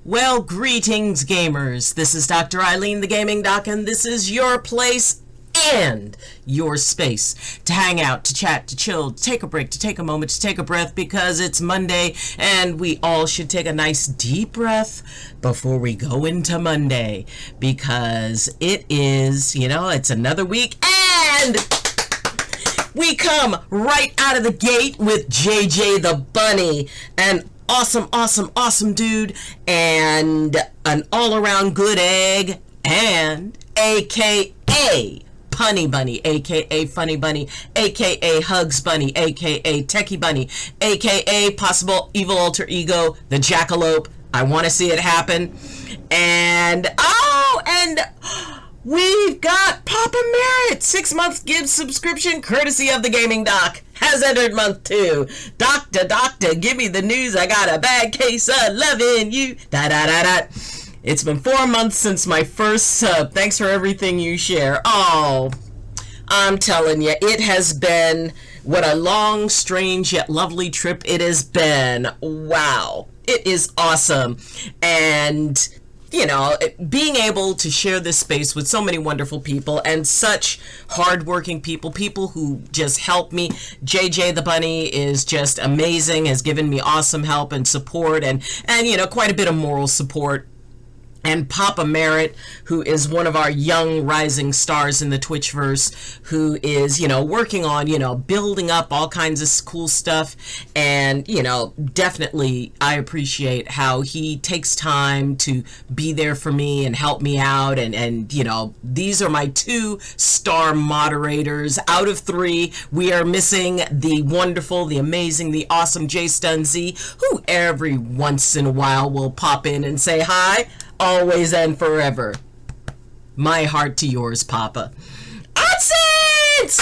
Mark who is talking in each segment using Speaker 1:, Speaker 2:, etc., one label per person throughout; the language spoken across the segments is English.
Speaker 1: Well, greetings, gamers. This is Dr. Ayleen, the Gaming Doc, and this is your place and your space to hang out, to chat, to chill, to take a break, to take a moment, to take a breath, because it's Monday, and we all should take a nice deep breath before we go into Monday, because it is, it's another week, and we come right out of the gate with JJ the Bunny, an awesome dude, and an all-around good egg, and AKA Punny Bunny, AKA Funny Bunny, AKA Hugs Bunny, AKA Techie Bunny, AKA possible evil alter ego, the Jackalope. I want to see it happen. And we've got Papa Merritt, 6-month Gibbs subscription, courtesy of the Gaming Doc, has entered month 2. Doctor, give me the news. I got a bad case of loving you. It's been 4 months since my first sub. Thanks for everything you share. Oh, I'm telling you, it has been what a long, strange, yet lovely trip it has been. Wow. It is awesome. And being able to share this space with so many wonderful people and such hardworking people who just help me. JJ the Bunny is just amazing, has given me awesome help and support and quite a bit of moral support. And Papa Merritt, who is one of our young rising stars in the Twitchverse, who is, working on, building up all kinds of cool stuff. And, definitely I appreciate how he takes time to be there for me and help me out. And these are my 2-star moderators out of 3. We are missing the wonderful, the amazing, the awesome Jay Stunzy, who every once in a while will pop in and say hi. Always and forever. My heart to yours, Papa. AdSense!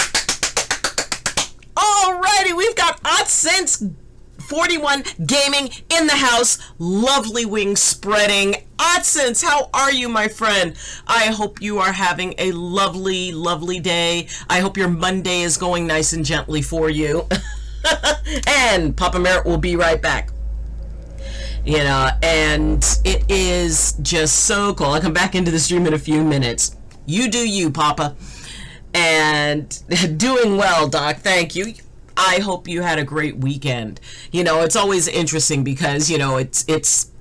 Speaker 1: Alrighty, we've got AdSense 41 Gaming in the house. Lovely wings spreading. AdSense, how are you, my friend? I hope you are having a lovely, lovely day. I hope your Monday is going nice and gently for you. And Papa Merritt will be right back. And it is just so cool. I'll come back into the stream in a few minutes. You do you, Papa. And doing well, Doc. Thank you. I hope you had a great weekend. It's always interesting because, it's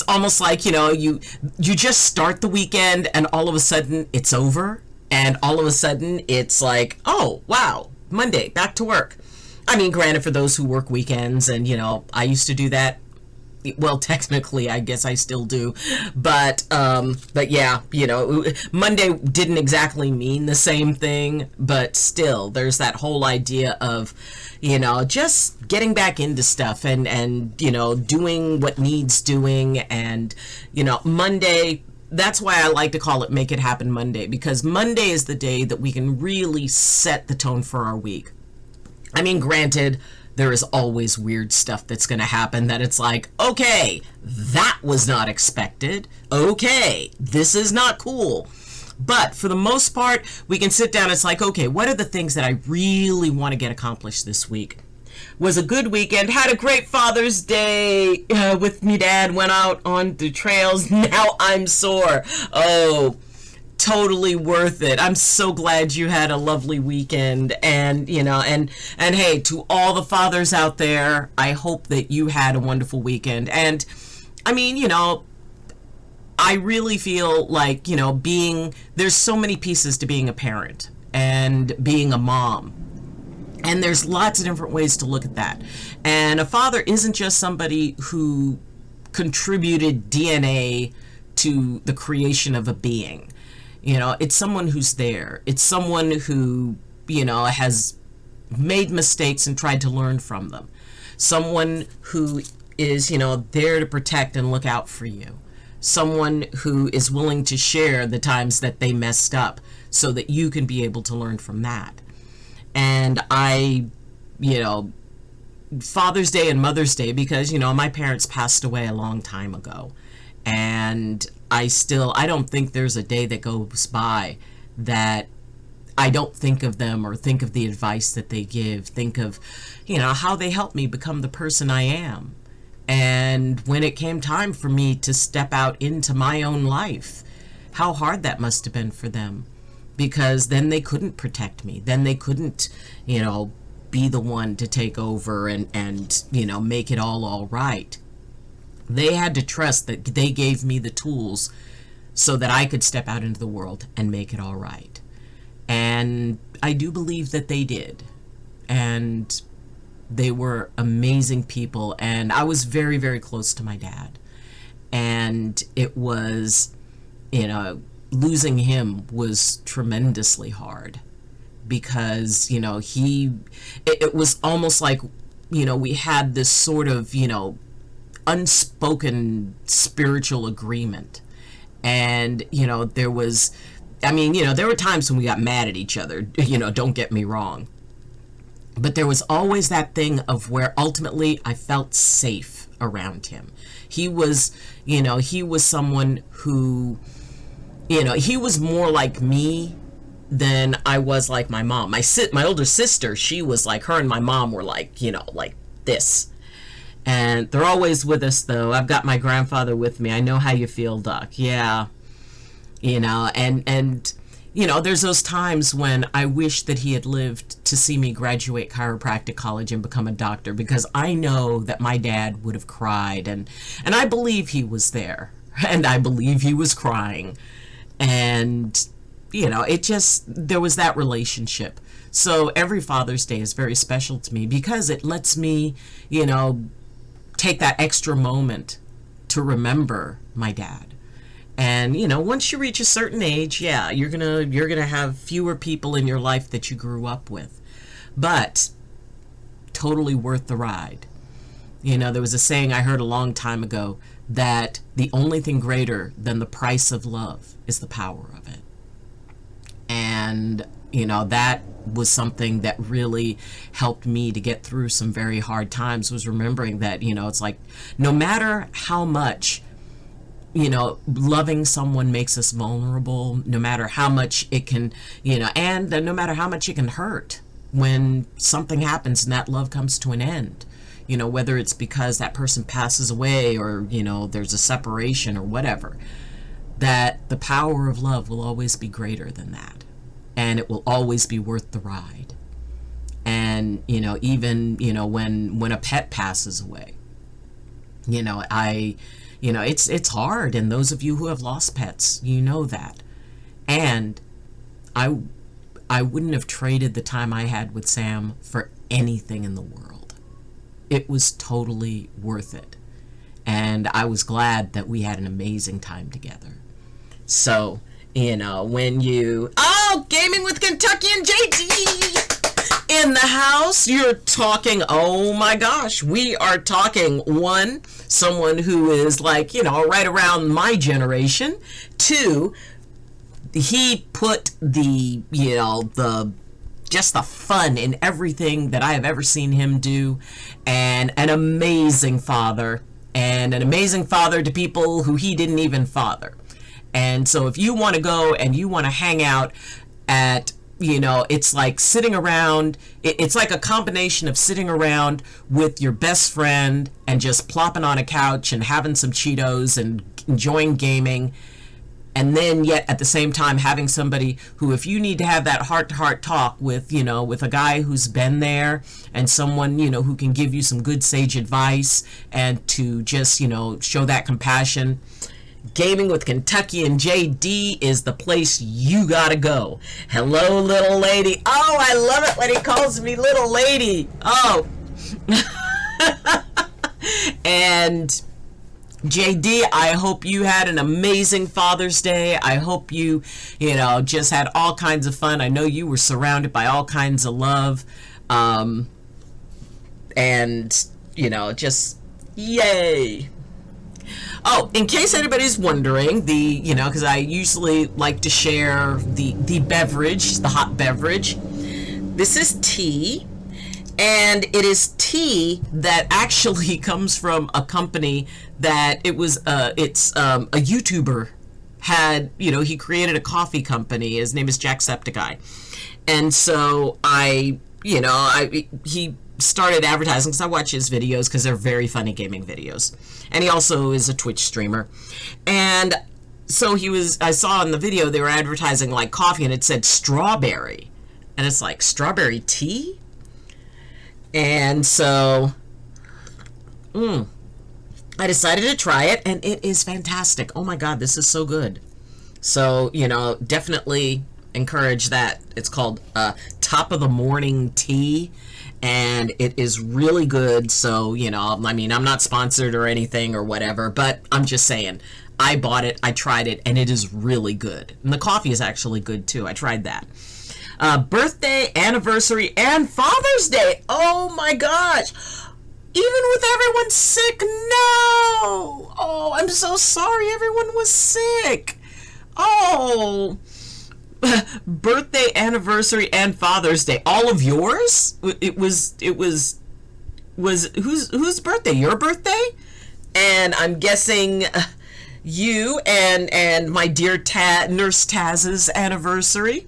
Speaker 1: almost like, you just start the weekend and all of a sudden it's over. And all of a sudden it's like, oh, wow, Monday, back to work. I mean, granted, for those who work weekends and, I used to do that. Well, technically, I guess I still do, but yeah, Monday didn't exactly mean the same thing, but still, there's that whole idea of, just getting back into stuff and doing what needs doing, and, Monday, that's why I like to call it Make It Happen Monday, because Monday is the day that we can really set the tone for our week. I mean, granted, there is always weird stuff that's going to happen that it's like, okay, that was not expected. Okay, this is not cool. But for the most part, we can sit down. It's like, okay, what are the things that I really want to get accomplished this week? Was a good weekend. Had a great Father's Day with me dad. Went out on the trails. Now I'm sore. Oh, totally worth it. I'm so glad you had a lovely weekend, and and hey, to all the fathers out there, I hope that you had a wonderful weekend. And I mean, I really feel like, there's so many pieces to being a parent and being a mom. And there's lots of different ways to look at that. And a father isn't just somebody who contributed DNA to the creation of a being. It's someone who's there. It's someone who, has made mistakes and tried to learn from them. Someone who is, there to protect and look out for you. Someone who is willing to share the times that they messed up so that you can be able to learn from that. And I, Father's Day and Mother's Day, because, my parents passed away a long time ago. And I don't think there's a day that goes by that I don't think of them or think of the advice that they give, think of, how they helped me become the person I am. And when it came time for me to step out into my own life, how hard that must have been for them, because then they couldn't protect me. Then they couldn't, be the one to take over and make it all right. They had to trust that they gave me the tools so that I could step out into the world and make it all right. And I do believe that they did. And they were amazing people. And I was very, very close to my dad. And it was, losing him was tremendously hard, because, it was almost like, we had this sort of, unspoken spiritual agreement. And, there was, there were times when we got mad at each other, don't get me wrong. But there was always that thing of where ultimately I felt safe around him. He was, he was someone who, he was more like me than I was like my mom. My older sister, she was like, her and my mom were like, like this. And they're always with us, though. I've got my grandfather with me. I know how you feel, Doc. Yeah. And there's those times when I wish that he had lived to see me graduate chiropractic college and become a doctor, because I know that my dad would have cried. And I believe he was there. And I believe he was crying. And, there was that relationship. So every Father's Day is very special to me, because it lets me, take that extra moment to remember my dad. And, once you reach a certain age, yeah, you're gonna have fewer people in your life that you grew up with, but totally worth the ride. There was a saying I heard a long time ago that the only thing greater than the price of love is the power of it. And, that was something that really helped me to get through some very hard times, was remembering that, it's like, no matter how much, loving someone makes us vulnerable, no matter how much it can, and no matter how much it can hurt when something happens and that love comes to an end, whether it's because that person passes away or, there's a separation or whatever, that the power of love will always be greater than that. And it will always be worth the ride. And, even, when a pet passes away, it's hard. And those of you who have lost pets, that. And I wouldn't have traded the time I had with Sam for anything in the world. It was totally worth it. And I was glad that we had an amazing time together. So, when Gaming with Kentucky and JD in the house, you're talking, oh my gosh, we are talking, someone who is like, right around my generation. 2, he put the just the fun in everything that I have ever seen him do, and an amazing father, to people who he didn't even father. And so if you want to go and you want to hang out at, it's like sitting around, it's like a combination of sitting around with your best friend and just plopping on a couch and having some Cheetos and enjoying gaming. And then yet at the same time having somebody who, if you need to have that heart-to-heart talk with, with a guy who's been there, and someone, who can give you some good sage advice and to just, show that compassion, Gaming with Kentucky and JD is the place you gotta go. Hello, little lady. Oh, I love it when he calls me little lady. Oh. And JD, I hope you had an amazing Father's Day. I hope you, just had all kinds of fun. I know you were surrounded by all kinds of love. And, just yay. Oh, in case anybody's wondering, because I usually like to share the beverage, the hot beverage. This is tea, and it is tea that actually comes from a company that it's a YouTuber had, he created a coffee company. His name is Jacksepticeye. And so he started advertising, because I watch his videos because they're very funny gaming videos. And he also is a Twitch streamer. And so I saw in the video they were advertising like coffee, and it said strawberry. And it's like, strawberry tea? And so I decided to try it, and it is fantastic. Oh my God, this is so good. So, definitely encourage that. It's called Top of the Morning Tea, and it is really good. So, I mean, I'm not sponsored or anything or whatever, but I'm just saying, I bought it, I tried it, and it is really good. And the coffee is actually good too. I tried that. Birthday, anniversary, and Father's Day. Oh my gosh. Even with everyone sick, no. Oh, I'm so sorry everyone was sick. Oh. Birthday, anniversary, and Father's Day. All of yours? It was whose birthday? Your birthday? And I'm guessing you and my dear Nurse Taz's anniversary.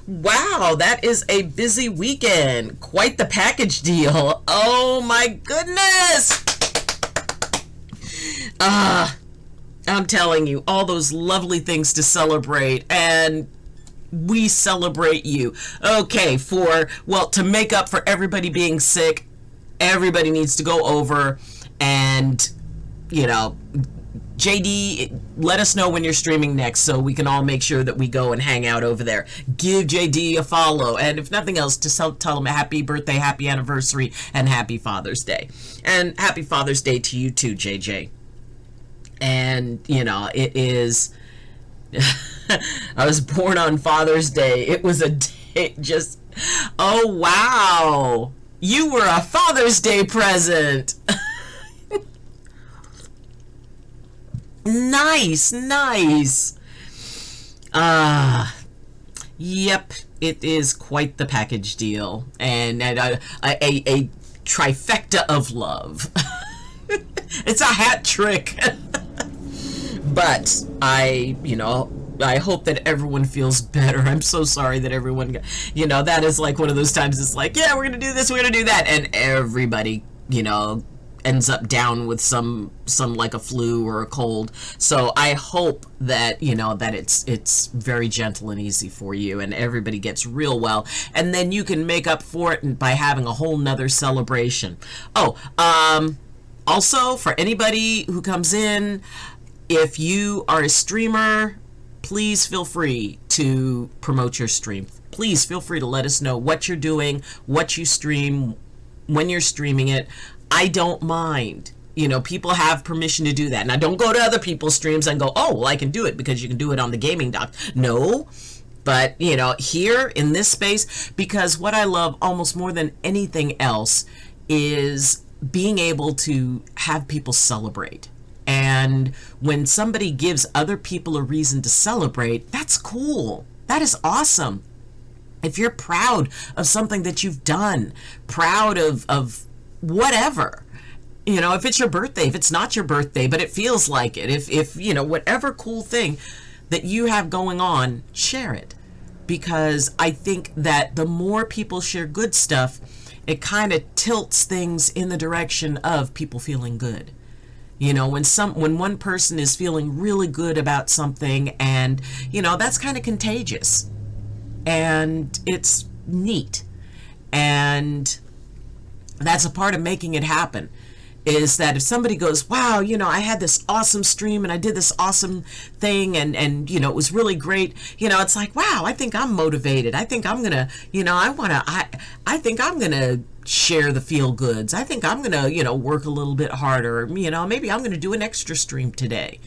Speaker 1: Wow, that is a busy weekend. Quite the package deal. Oh my goodness. I'm telling you, all those lovely things to celebrate, and we celebrate you. Okay, to make up for everybody being sick, everybody needs to go over and, JD, let us know when you're streaming next so we can all make sure that we go and hang out over there. Give JD a follow, and if nothing else, to tell him a happy birthday, happy anniversary, and happy Father's Day. And happy Father's Day to you too, JJ. And, it is... I was born on Father's Day. It was a day just... Oh, wow! You were a Father's Day present! Nice. Yep, it is quite the package deal, and a trifecta of love. It's a hat trick. But I hope that everyone feels better. I'm so sorry that everyone got, that is like one of those times it's like, yeah, we're gonna do this, we're gonna do that, and everybody, ends up down with some like a flu or a cold. So I hope that that it's very gentle and easy for you, and everybody gets real well, and then you can make up for it by having a whole nother celebration. Also, for anybody who comes in, if you are a streamer, please feel free to promote your stream. Please feel free to let us know what you're doing, what you stream, when you're streaming it. I don't mind. People have permission to do that. Now, don't go to other people's streams and go, oh, well, I can do it because you can do it on the gaming doc. No. But, here in this space, because what I love almost more than anything else is being able to have people celebrate. And when somebody gives other people a reason to celebrate, that's cool. That is awesome. If you're proud of something that you've done, proud of whatever, if it's your birthday, if it's not your birthday, but it feels like it, if whatever cool thing that you have going on, share it. Because I think that the more people share good stuff, it kind of tilts things in the direction of people feeling good. When one person is feeling really good about something, and that's kind of contagious, and it's neat, and that's a part of making it happen, is that if somebody goes, wow, I had this awesome stream and I did this awesome thing, and it was really great, it's like, wow, I think I'm motivated. I think I'm gonna, I think I'm gonna share the feel goods. I think I'm gonna, work a little bit harder. Maybe I'm gonna do an extra stream today.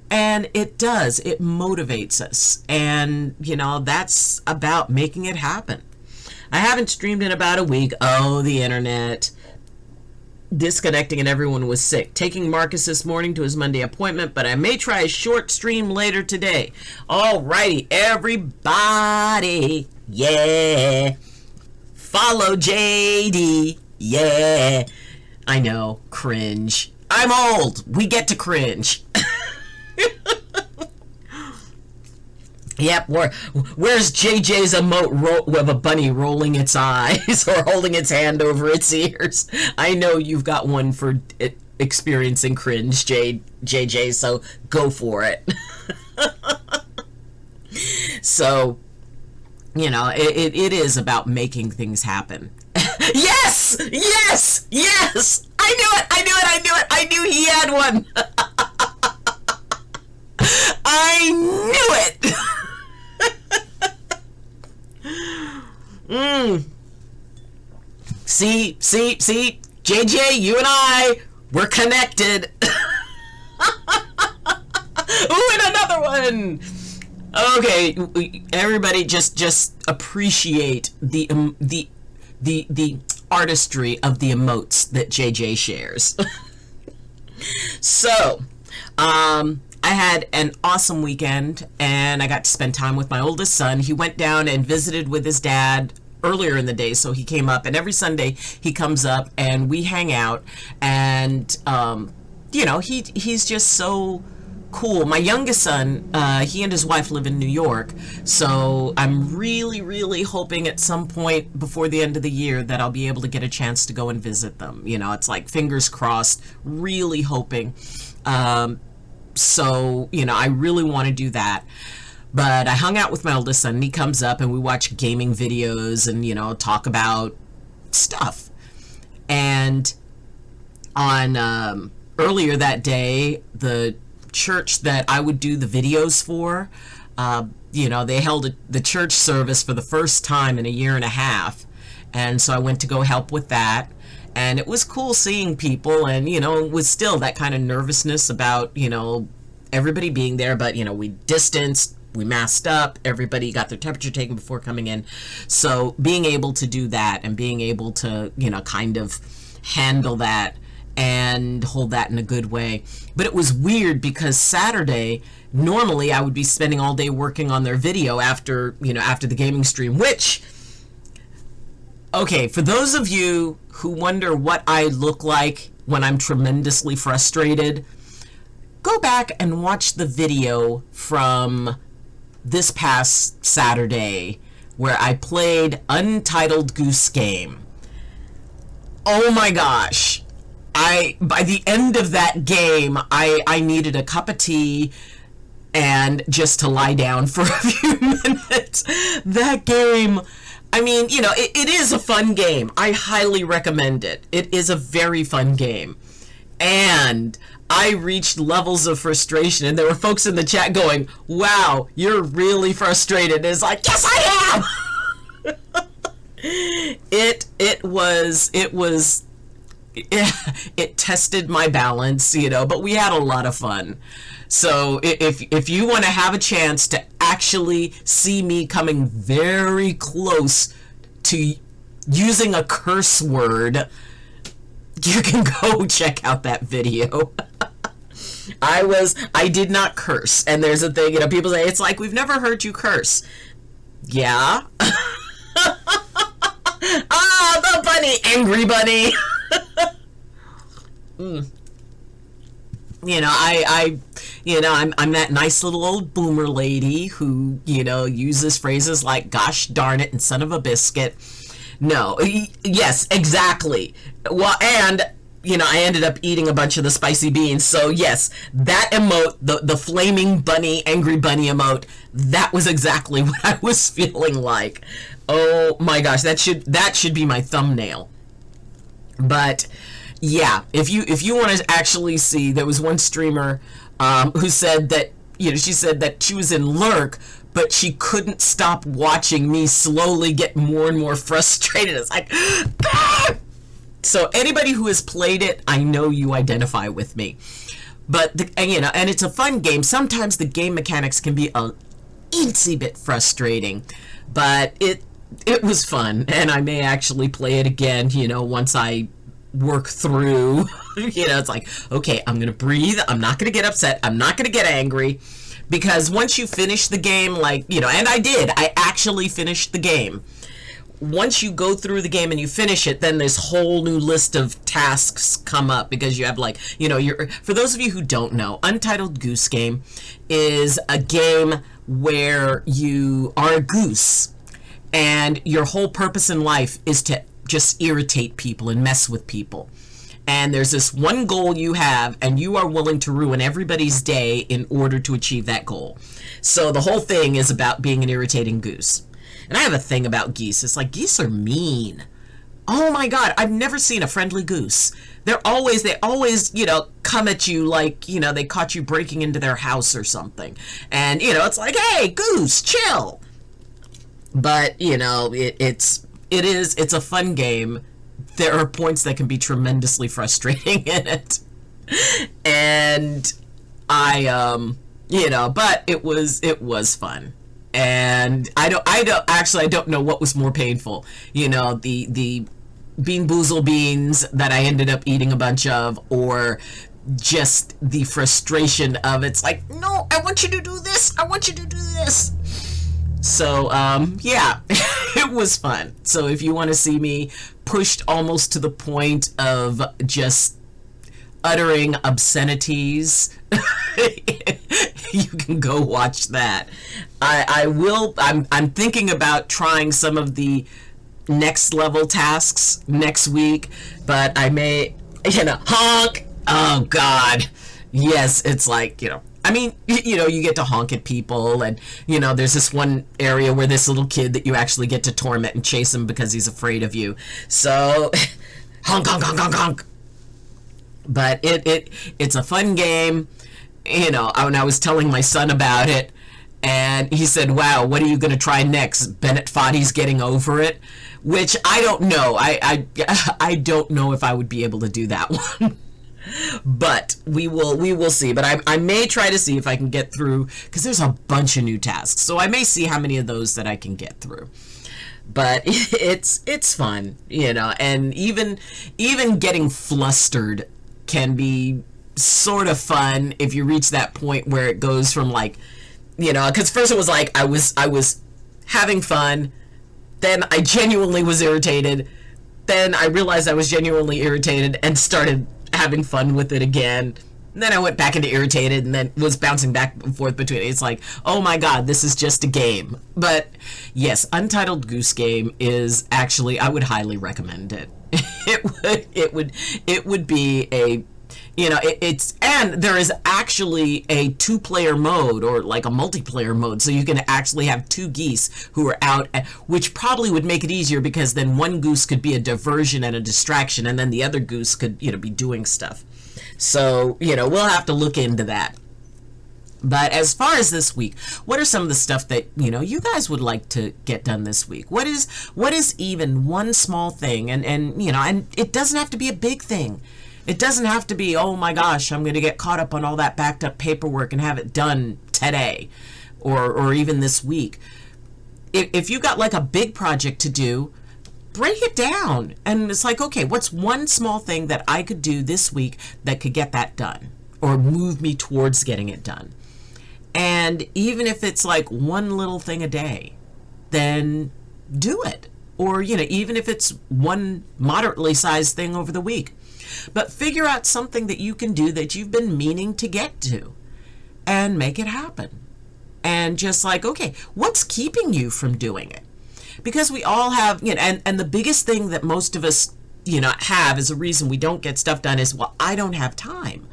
Speaker 1: And it motivates us. And, that's about making it happen. I haven't streamed in about a week. Oh, the internet. Disconnecting and everyone was sick. Taking Marcus this morning to his Monday appointment, but I may try a short stream later today. Alrighty, everybody. Yeah. Follow JD. Yeah. I know. Cringe. I'm old. We get to cringe. Yep, where's JJ's emote with a bunny rolling its eyes or holding its hand over its ears? I know you've got one for experiencing cringe, JJ, so go for it. So, you know, it is about making things happen. Yes! Yes! Yes! I knew it! I knew it! I knew it! I knew he had one! I knew it! See, JJ, you and I, we're connected. Ooh, and another one. Okay, everybody, just appreciate the artistry of the emotes that JJ shares. So, I had an awesome weekend, and I got to spend time with my oldest son. He went down and visited with his dad earlier in the day, so he came up, and every Sunday he comes up and we hang out, and you know, he's just so cool. My youngest son, he and his wife live in New York, so I'm really hoping at some point before the end of the year that I'll be able to get a chance to go and visit them. You know, it's like fingers crossed, really hoping. So, you know, I really want to do that. But I hung out with my oldest son, and he comes up and we watch gaming videos and, you know, talk about stuff. And on earlier that day, the church that I would do the videos for, you know, they held the church service for the first time in a year and a half. And so I went to go help with that. And it was cool seeing people, and, you know, it was still that kind of nervousness about, you know, everybody being there, but, you know, we distanced, we masked up, everybody got their temperature taken before coming in. So being able to do that and being able to, you know, kind of handle that and hold that in a good way. But it was weird because Saturday, normally I would be spending all day working on their video after, you know, after the gaming stream, which, okay, for those of you who wonder what I look like when I'm tremendously frustrated, go back and watch the video from this past Saturday where I played Untitled Goose Game. Oh my gosh. By the end of that game, I needed a cup of tea and just to lie down for a few minutes. That game, I mean, you know, it is a fun game. I highly recommend it. It is a very fun game. And I reached levels of frustration, and there were folks in the chat going, wow, you're really frustrated. And it's like, yes, I am! It tested my balance, you know, but we had a lot of fun. So if you want to have a chance to actually see me coming very close to using a curse word, you can go check out that video. I did not curse. And there's a thing, you know, people say, it's like, we've never heard you curse. Yeah. Ah, the bunny, angry bunny. You know, I'm that nice little old boomer lady who, you know, uses phrases like gosh darn it and son of a biscuit. No, yes, exactly. Well, and, you know, I ended up eating a bunch of the spicy beans. So yes, that emote, the flaming bunny, angry bunny emote, that was exactly what I was feeling like. Oh my gosh, that should be my thumbnail. But yeah, if you want to actually see, there was one streamer who said that, you know, she said that she was in lurk, but she couldn't stop watching me slowly get more and more frustrated. It's like, ah! So anybody who has played it, I know you identify with me. But you know, and it's a fun game. Sometimes the game mechanics can be a teensy bit frustrating, but it was fun, and I may actually play it again, you know, once I work through, you know, it's like, okay, I'm gonna breathe, I'm not gonna get upset, I'm not gonna get angry, because once you finish the game, like, you know, and I actually finished the game. Once you go through the game and you finish it, then this whole new list of tasks come up, because you have, like, you know, for those of you who don't know, Untitled Goose Game is a game where you are a goose and your whole purpose in life is to just irritate people and mess with people. And there's this one goal you have, and you are willing to ruin everybody's day in order to achieve that goal. So the whole thing is about being an irritating goose. And I have a thing about geese. It's like, geese are mean. Oh my God, I've never seen a friendly goose. They always, come at you like, they caught you breaking into their house or something. And, it's like, hey, goose, chill. But, it's a fun game. There are points that can be tremendously frustrating in it. And but it was fun. And I don't know what was more painful. The Bean Boozled Beans that I ended up eating a bunch of, or just the frustration of it's like, no, I want you to do this. I want you to do this. So, yeah, it was fun. So if you want to see me pushed almost to the point of just uttering obscenities, you can go watch that. I'm thinking about trying some of the next level tasks next week, but I may, honk. Oh God. Yes. It's like, you get to honk at people, and, there's this one area where this little kid that you actually get to torment and chase him because he's afraid of you. So honk, honk, honk, honk, honk. But it's a fun game. When I was telling my son about it, and he said, wow, what are you going to try next? Bennett Foddy's Getting Over It, which I don't know. I don't know if I would be able to do that one. But we will see. But I may try to see if I can get through, because there's a bunch of new tasks. So I may see how many of those that I can get through. But it's fun, and even getting flustered can be sort of fun if you reach that point where it goes from like, because first it was like I was having fun, then I genuinely was irritated, then I realized I was genuinely irritated and started having fun with it again. And then I went back into irritated and then was bouncing back and forth between it. It's like, oh my God, this is just a game. But yes, Untitled Goose Game is actually, I would highly recommend it. It would be a, and there is actually a 2-player mode, or like a multiplayer mode, so you can actually have 2 geese who are out, which probably would make it easier, because then one goose could be a diversion and a distraction, and then the other goose could, be doing stuff. So, we'll have to look into that. But as far as this week, what are some of the stuff that, you guys would like to get done this week? What is even one small thing? And it doesn't have to be a big thing. It doesn't have to be, oh my gosh, I'm going to get caught up on all that backed up paperwork and have it done today, or even this week. If you got like a big project to do, break it down. And it's like, okay, what's one small thing that I could do this week that could get that done, or move me towards getting it done? And even if it's like one little thing a day, then do it. Or, even if it's one moderately sized thing over the week. But figure out something that you can do that you've been meaning to get to, and make it happen. And just like, okay, what's keeping you from doing it? Because we all have, and the biggest thing that most of us, have as a reason we don't get stuff done is, well, I don't have time.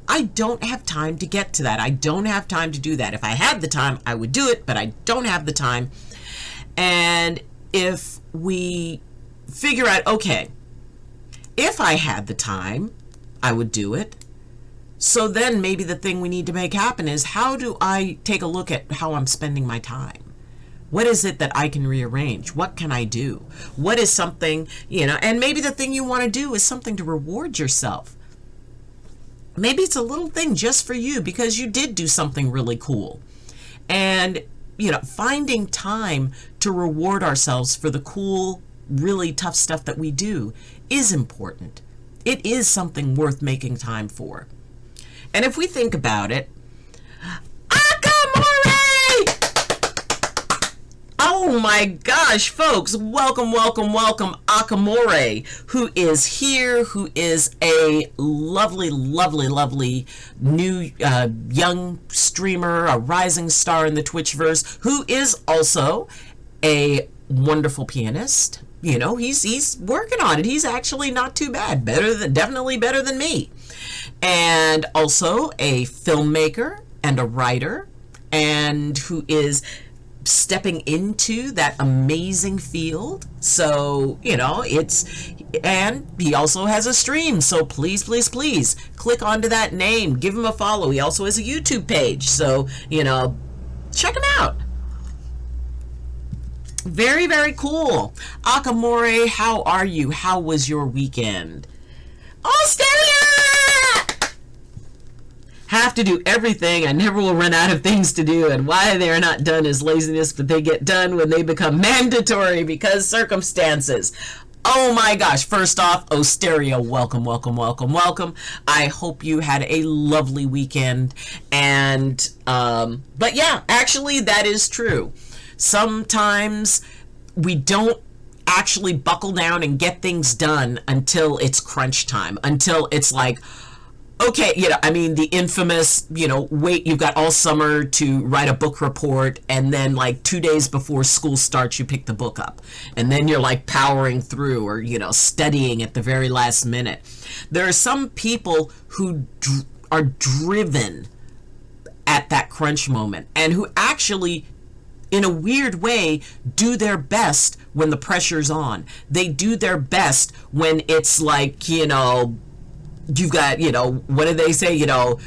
Speaker 1: I don't have time to get to that. I don't have time to do that. If I had the time, I would do it, but I don't have the time. And if we figure out, okay, if I had the time, I would do it. So then maybe the thing we need to make happen is, how do I take a look at how I'm spending my time? What is it that I can rearrange? What can I do? What is something, and maybe the thing you want to do is something to reward yourself. Maybe it's a little thing just for you because you did do something really cool. And, finding time to reward ourselves for the cool, really tough stuff that we do is important. It is something worth making time for. And if we think about it, Akamori! Oh my gosh, folks, welcome, welcome, welcome, Akamore, who is here, who is a lovely, lovely, lovely new young streamer, a rising star in the Twitchverse, who is also a wonderful pianist. You know, he's working on it. He's actually not too bad. Definitely better than me. And also a filmmaker and a writer, and who is stepping into that amazing field. So, you know, and he also has a stream. So please, please, please click onto that name. Give him a follow. He also has a YouTube page. So, you know, check him out. Very, very cool. Akamore, how are you? How was your weekend? Australia! Have to do everything. I never will run out of things to do, and why they are not done is laziness, but they get done when they become mandatory because circumstances. Oh my gosh. First off, Osteria, welcome, welcome, welcome, welcome. I hope you had a lovely weekend. And, but yeah, actually that is true. Sometimes we don't actually buckle down and get things done until it's crunch time, until it's like, okay, you know, I mean, the infamous, you know, wait, you've got all summer to write a book report, and then like 2 days before school starts, you pick the book up, and then you're like powering through, or, you know, studying at the very last minute. There are some people who are driven at that crunch moment, and who actually, in a weird way, do their best when the pressure's on. They do their best when it's like, you know, you've got, you know, what do they say, you know,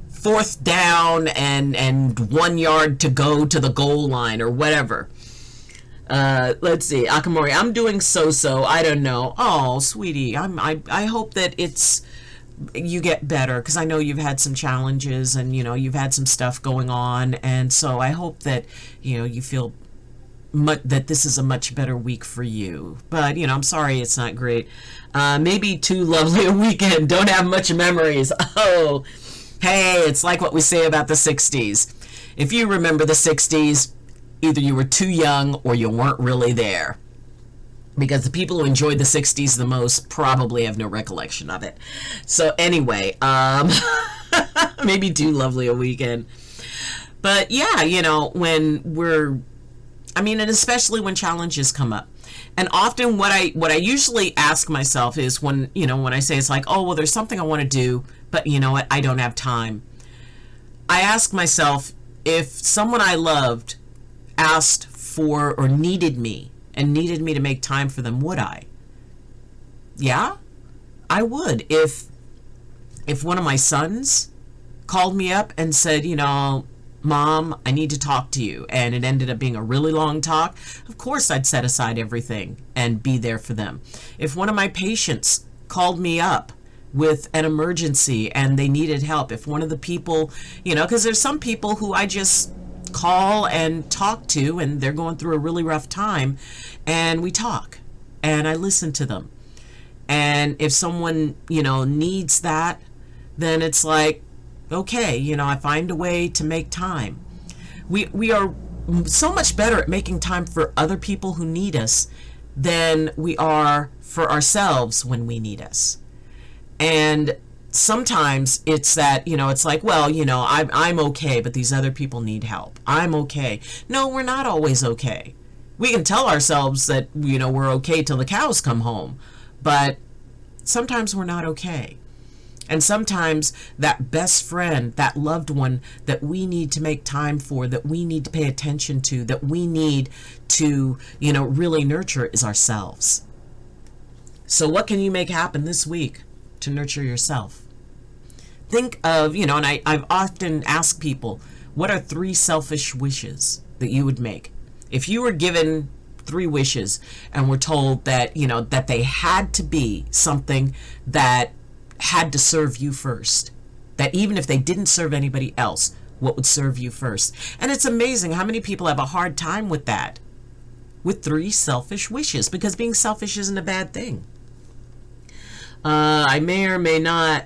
Speaker 1: fourth down and 1 yard to go to the goal line or whatever. Let's see, Akamori, I'm doing so-so. I don't know. Oh, sweetie, I hope that you get better, because I know you've had some challenges, and, you know, you've had some stuff going on, and so I hope that, you know, you feel that this is a much better week for you. But, you know, I'm sorry it's not great. Maybe too lovely a weekend. Don't have much memories. Oh, hey, it's like what we say about the 60s. If you remember the 60s, either you were too young or you weren't really there. Because the people who enjoyed the 60s the most probably have no recollection of it. So anyway, maybe too lovely a weekend. But yeah, you know, and especially when challenges come up. And often what I usually ask myself is when I say it's like, oh, well, there's something I want to do, but you know what, I don't have time. I ask myself, if someone I loved asked for or needed me to make time for them, would I? Yeah, I would. If one of my sons called me up and said, you know, Mom, I need to talk to you, and it ended up being a really long talk, of course I'd set aside everything and be there for them. If one of my patients called me up with an emergency and they needed help, if one of the people, you know, because there's some people who I just call and talk to, and they're going through a really rough time, and we talk and I listen to them. And if someone, you know, needs that, then it's like, okay, you know, I find a way to make time. We are so much better at making time for other people who need us than we are for ourselves when we need us. And sometimes it's that, you know, it's like, well, you know, I'm okay, but these other people need help. I'm okay. No, we're not always okay. We can tell ourselves that, you know, we're okay till the cows come home, but sometimes we're not okay. And sometimes that best friend, that loved one that we need to make time for, that we need to pay attention to, that we need to, you know, really nurture is ourselves. So what can you make happen this week to nurture yourself? Think of, you know, and I've often asked people, what are 3 selfish wishes that you would make? If you were given 3 wishes and were told that, you know, that they had to be something that had to serve you first, that even if they didn't serve anybody else, what would serve you first? And it's amazing how many people have a hard time with that, with 3 selfish wishes, because being selfish isn't a bad thing. I may or may not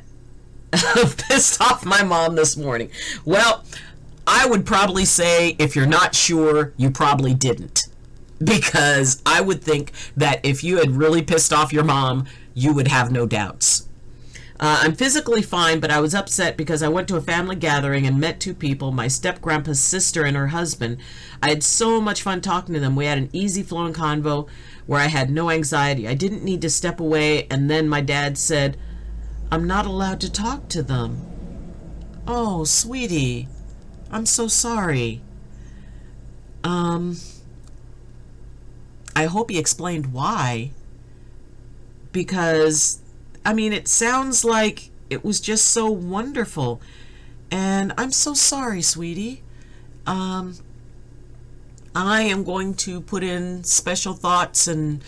Speaker 1: have pissed off my mom this morning. Well, I would probably say, if you're not sure, you probably didn't. because I would think that if you had really pissed off your mom, you would have no doubts. I'm physically fine, but I was upset because I went to a family gathering and met two people, my step-grandpa's sister and her husband. I had so much fun talking to them. We had an easy-flowing convo where I had no anxiety. I didn't need to step away, and then my dad said, I'm not allowed to talk to them. Oh, sweetie, I'm so sorry. I hope he explained why, because I mean, it sounds like it was just so wonderful. And I'm so sorry, sweetie. I am going to put in special thoughts and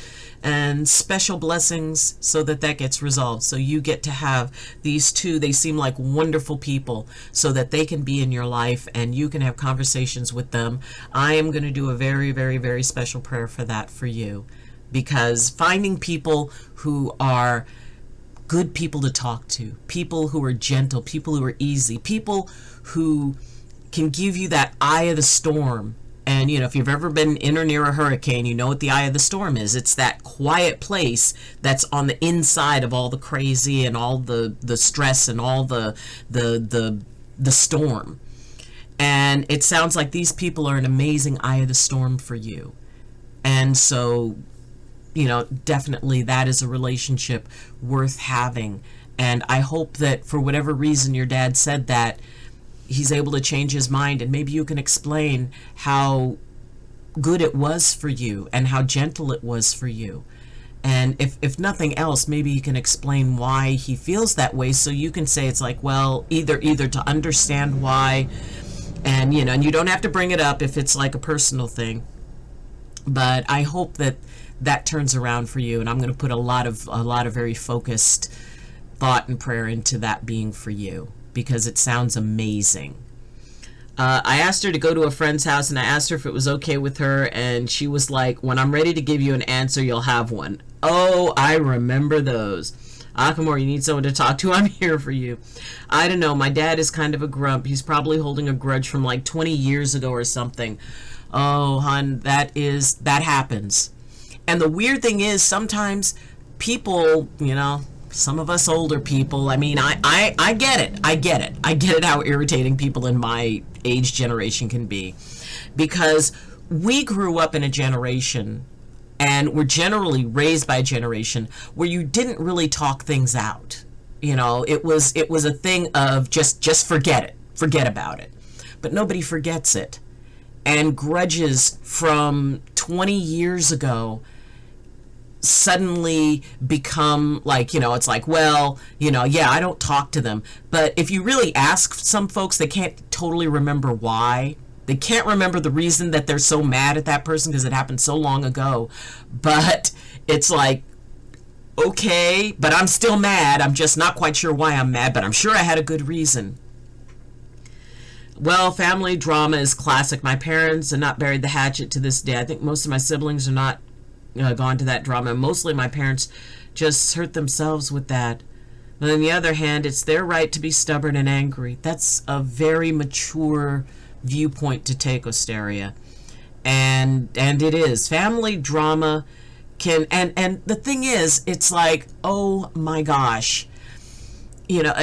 Speaker 1: special blessings so that that gets resolved. So you get to have these two, they seem like wonderful people, so that they can be in your life and you can have conversations with them. I am going to do a very, very, very special prayer for that for you, because finding people who are good people to talk to, people who are gentle, people who are easy, people who can give you that eye of the storm. And, you know, if you've ever been in or near a hurricane, you know what the eye of the storm is. It's that quiet place that's on the inside of all the crazy and all the stress and all the storm. And it sounds like these people are an amazing eye of the storm for you. And so, you know, definitely that is a relationship worth having. And I hope that for whatever reason your dad said that, he's able to change his mind, and maybe you can explain how good it was for you and how gentle it was for you. And if nothing else, maybe you can explain why he feels that way, so you can say it's like, well, either to understand why, and you know, and you don't have to bring it up if it's like a personal thing. But I hope that that turns around for you, and I'm going to put a lot of very focused thought and prayer into that being for you, because it sounds amazing. I asked her to go to a friend's house, and I asked her if it was okay with her, and she was like, when I'm ready to give you an answer, you'll have one. Oh, I remember those. Akamor, you need someone to talk to? I'm here for you. I don't know. My dad is kind of a grump. He's probably holding a grudge from like 20 years ago or something. Oh, hon, that happens. And the weird thing is, sometimes people, you know, some of us older people, I mean, I get it. I get it how irritating people in my age generation can be. Because we grew up in a generation, and we're generally raised by a generation, where you didn't really talk things out. You know, it was a thing of just forget it. Forget about it. But nobody forgets it. And grudges from 20 years ago suddenly become like, you know, it's like, well, you know, yeah, I don't talk to them. But if you really ask some folks, they can't totally remember why. They can't remember the reason that they're so mad at that person because it happened so long ago. But it's like, okay, but I'm still mad. I'm just not quite sure why I'm mad, but I'm sure I had a good reason. Well, family drama is classic. My parents have not buried the hatchet to this day. I think most of my siblings are not gone to that drama. Mostly my parents just hurt themselves with that. But on the other hand, it's their right to be stubborn and angry. That's a very mature viewpoint to take, Osteria. And it is. Family drama can, and the thing is, it's like, oh my gosh. You know,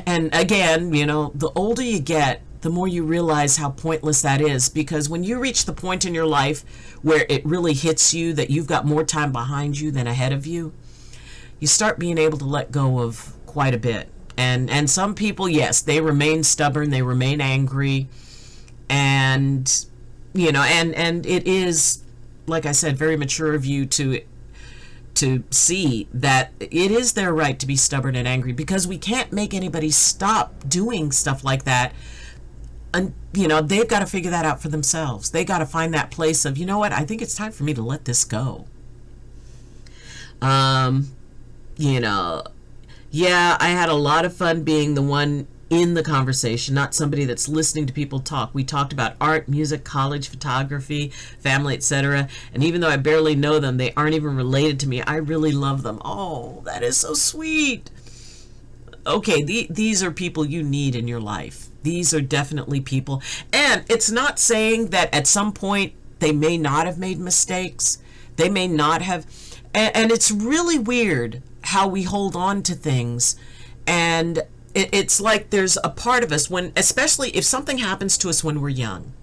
Speaker 1: and again, you know, the older you get, the more you realize how pointless that is, because when you reach the point in your life where it really hits you that you've got more time behind you than ahead of you, you start being able to let go of quite a bit. And some people, yes, they remain stubborn, they remain angry, and you know, and it is, like I said, very mature of you to see that it is their right to be stubborn and angry, because we can't make anybody stop doing stuff like that. And, you know, they've got to figure that out for themselves. They got to find that place of, you know what, I think it's time for me to let this go. You know, yeah, I had a lot of fun being the one in the conversation, not somebody that's listening to people talk. We talked about art, music, college, photography, family, etc. And even though I barely know them, they aren't even related to me. I really love them. Oh, that is so sweet. Okay, these are people you need in your life. These are definitely people. And it's not saying that at some point they may not have made mistakes. They may not have, and it's really weird how we hold on to things. And it's like there's a part of us when, especially if something happens to us when we're young,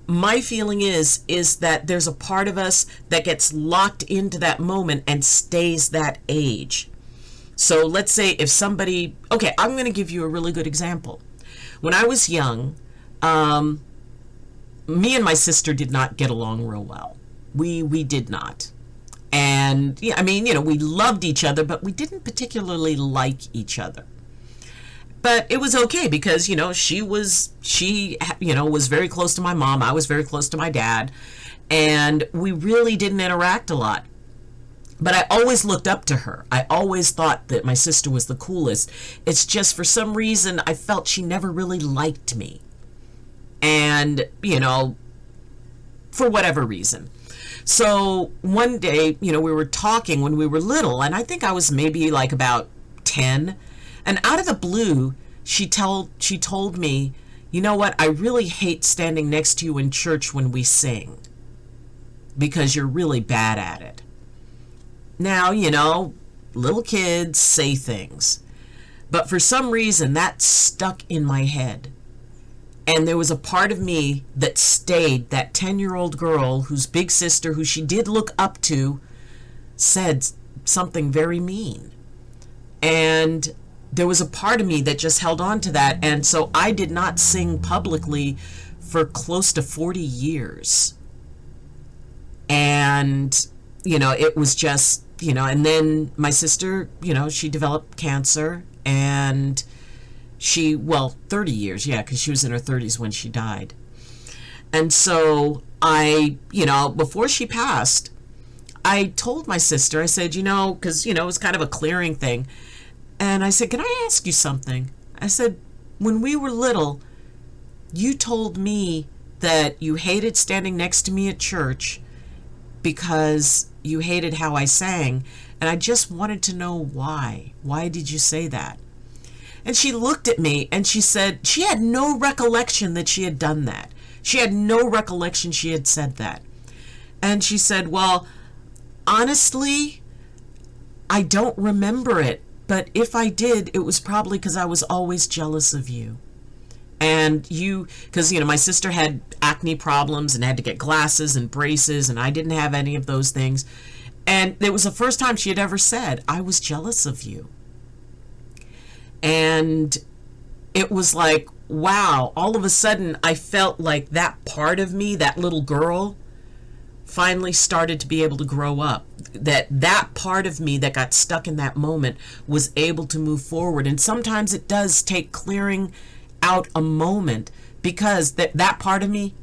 Speaker 1: my feeling is that there's a part of us that gets locked into that moment and stays that age. So let's say if somebody, okay, I'm going to give you a really good example. When I was young, me and my sister did not get along real well. We did not. And yeah, I mean, you know, we loved each other, but we didn't particularly like each other. But it was okay because, you know, she was very close to my mom. I was very close to my dad. And we really didn't interact a lot. But I always looked up to her. I always thought that my sister was the coolest. It's just for some reason I felt she never really liked me. And, you know, for whatever reason. So one day, you know, we were talking when we were little, and I think I was maybe like about 10. And out of the blue, she told me, you know what, I really hate standing next to you in church when we sing because you're really bad at it. Now, you know, little kids say things, but for some reason that stuck in my head. And there was a part of me that stayed, that 10-year-old girl whose big sister, who she did look up to, said something very mean. And there was a part of me that just held on to that. And so I did not sing publicly for close to 40 years. And, you know, it was just, you know, and then my sister, you know, she developed cancer, and 30 years, yeah, because she was in her 30s when she died. And so I, you know, before she passed, I told my sister, I said, you know, because, you know, it was kind of a clearing thing. And I said, can I ask you something? I said, when we were little, you told me that you hated standing next to me at church because you hated how I sang. And I just wanted to know why. Why did you say that? And she looked at me and she said she had no recollection that she had done that. She had no recollection she had said that. And she said, well, honestly, I don't remember it. But if I did, it was probably because I was always jealous of you. And you, because, you know, my sister had acne problems and had to get glasses and braces, and I didn't have any of those things. And it was the first time she had ever said, I was jealous of you. And it was like, wow, all of a sudden I felt like that part of me, that little girl, finally started to be able to grow up. That part of me that got stuck in that moment was able to move forward. And sometimes it does take clearing out a moment, because that part of me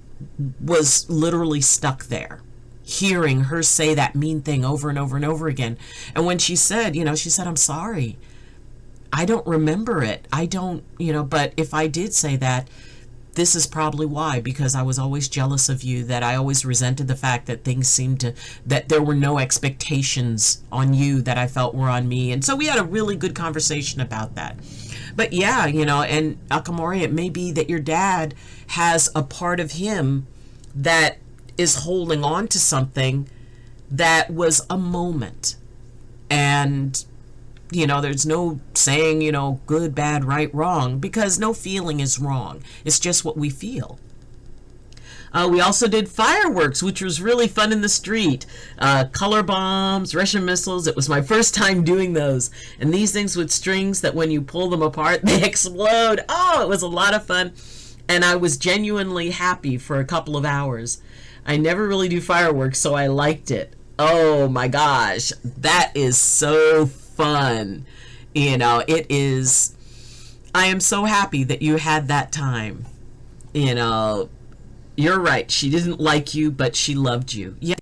Speaker 1: was literally stuck there, hearing her say that mean thing over and over and over again. And when she said, you know, she said, I'm sorry, I don't remember it. I don't, you know, but if I did say that, this is probably why, because I was always jealous of you, that I always resented the fact that things seemed to, that there were no expectations on you that I felt were on me. And so we had a really good conversation about that. But yeah, you know, and Akamori, it may be that your dad has a part of him that is holding on to something that was a moment. And you know, there's no saying, you know, good, bad, right, wrong, because no feeling is wrong. It's just what we feel. We also did fireworks, which was really fun in the street. Color bombs, Russian missiles. It was my first time doing those. And these things with strings that when you pull them apart, they explode. Oh, it was a lot of fun. And I was genuinely happy for a couple of hours. I never really do fireworks, so I liked it. Oh my gosh, that is so fun. You know, it is. I am so happy that you had that time. You know, you're right. She didn't like you, but she loved you. Yeah,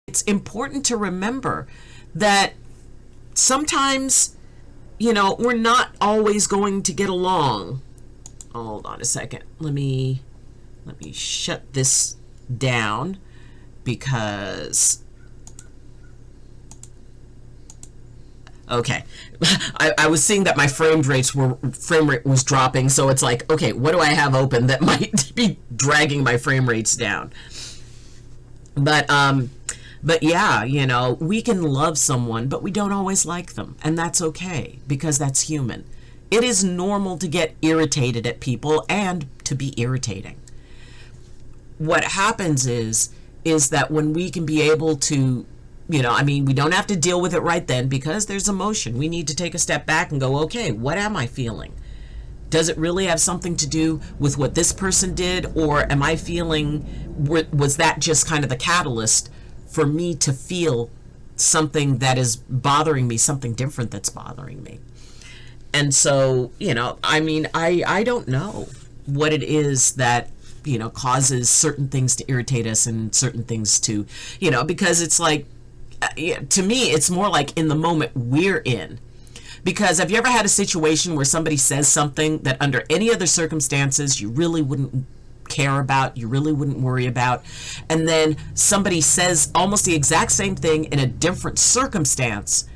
Speaker 1: it's important to remember that sometimes, you know, we're not always going to get along. Hold on a second. Let me shut this down, because okay, I was seeing that my frame rate was dropping, so it's like, okay, what do I have open that might be dragging my frame rates down? But but yeah, you know, we can love someone, but we don't always like them, and that's okay because that's human. It is normal to get irritated at people and to be irritating. What happens is that when we can be able to, you know, I mean, we don't have to deal with it right then because there's emotion. We need to take a step back and go, okay, what am I feeling? Does it really have something to do with what this person did, or am I feeling, was that just kind of the catalyst for me to feel something that is bothering me, something different that's bothering me? And so, you know, I mean, I don't know what it is that, you know, causes certain things to irritate us and certain things to, you know, because it's like, to me, it's more like in the moment we're in. Because have you ever had a situation where somebody says something that under any other circumstances you really wouldn't care about, you really wouldn't worry about, and then somebody says almost the exact same thing in a different circumstance,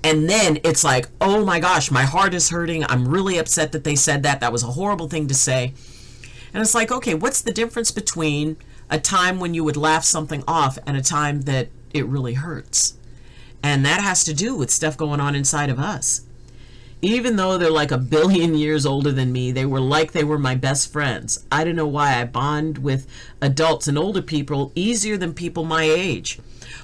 Speaker 1: and then it's like, oh my gosh, my heart is hurting, I'm really upset that they said that, that was a horrible thing to say. And it's like, okay, what's the difference between a time when you would laugh something off and a time that it really hurts? And that has to do with stuff going on inside of us. Even though they're like 1 billion years older than me, they were my best friends. I don't know why I bond with adults and older people easier than people my age.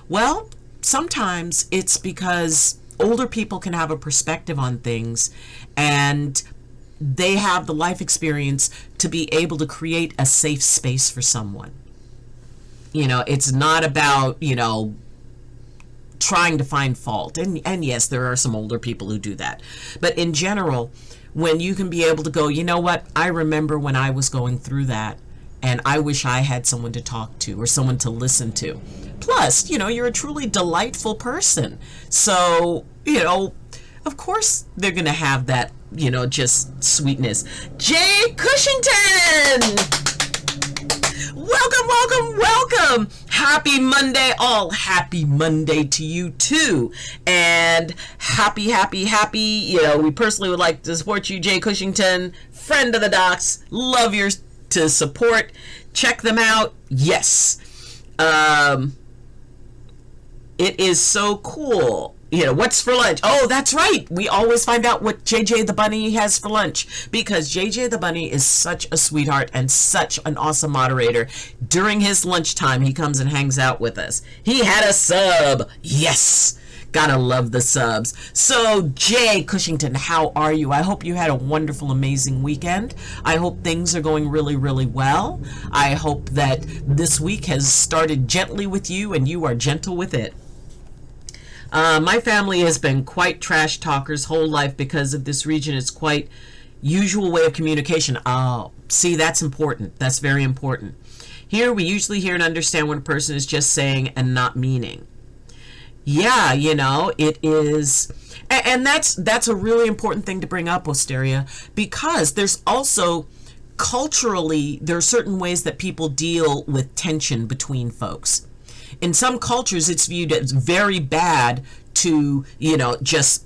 Speaker 1: Well, sometimes it's because older people can have a perspective on things, and they have the life experience to be able to create a safe space for someone. You know, it's not about, you know, trying to find fault. And yes, there are some older people who do that. But in general, when you can be able to go, you know what, I remember when I was going through that, and I wish I had someone to talk to or someone to listen to. Plus, you know, you're a truly delightful person. So, you know, of course they're going to have that, you know, just sweetness. Jay Cushington! Welcome, welcome, welcome. Happy Monday, all. Happy Monday to you too. And happy, you know, we personally would like to support you, Jay Cushington, friend of the docs. Love your to support. Check them out. Yes. It is so cool. You know, what's for lunch? Oh, that's right. We always find out what JJ the Bunny has for lunch, because JJ the Bunny is such a sweetheart and such an awesome moderator. During his lunchtime, he comes and hangs out with us. He had a sub. Yes. Gotta love the subs. So, Jay Cushington, how are you? I hope you had a wonderful, amazing weekend. I hope things are going really, really well. I hope that this week has started gently with you and you are gentle with it. My family has been quite trash talkers whole life because of this region. It's quite usual way of communication. Oh, see, that's important. That's very important. Here, we usually hear and understand what a person is just saying and not meaning. Yeah, you know, it is. And that's a really important thing to bring up, Osteria, because there's also culturally, there are certain ways that people deal with tension between folks. In some cultures, it's viewed as very bad to, you know, just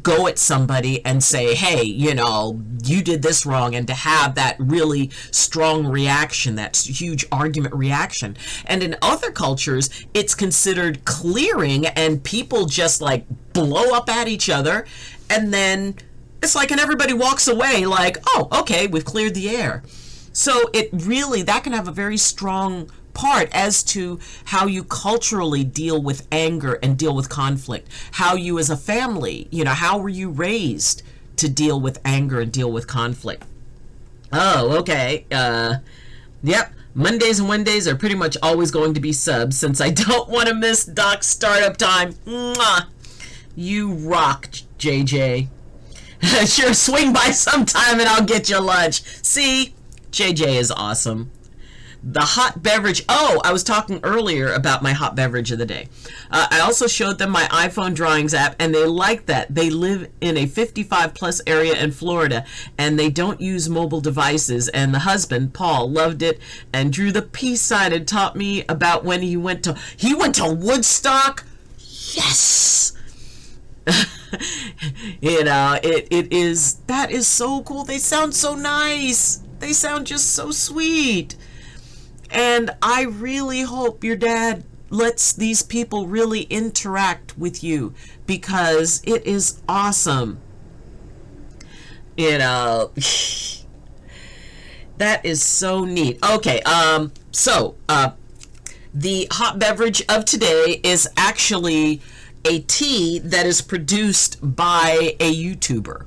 Speaker 1: go at somebody and say, hey, you know, you did this wrong, and to have that really strong reaction, that huge argument reaction. And in other cultures, it's considered clearing, and people just like blow up at each other, and then it's like, and everybody walks away like, oh, okay, we've cleared the air. So it really, that can have a very strong part as to how you culturally deal with anger and deal with conflict, how you as a family, you know, how were you raised to deal with anger and deal with conflict. Oh, okay. Yep, Mondays and Wednesdays are pretty much always going to be subs since I don't want to miss Doc's startup time. Mwah. You rock, JJ. Sure, swing by sometime and I'll get your lunch. See, JJ is awesome. The hot beverage. Oh, I was talking earlier about my hot beverage of the day. I also showed them my iPhone drawings app, and they like that. They live in a 55 plus area in Florida, and they don't use mobile devices. And the husband, Paul, loved it and drew the peace sign and taught me about when he went to Woodstock. Yes. You know, that is so cool. They sound so nice. They sound just so sweet. And I really hope your dad lets these people really interact with you, because it is awesome. You know, that is so neat. Okay, the hot beverage of today is actually a tea that is produced by a YouTuber.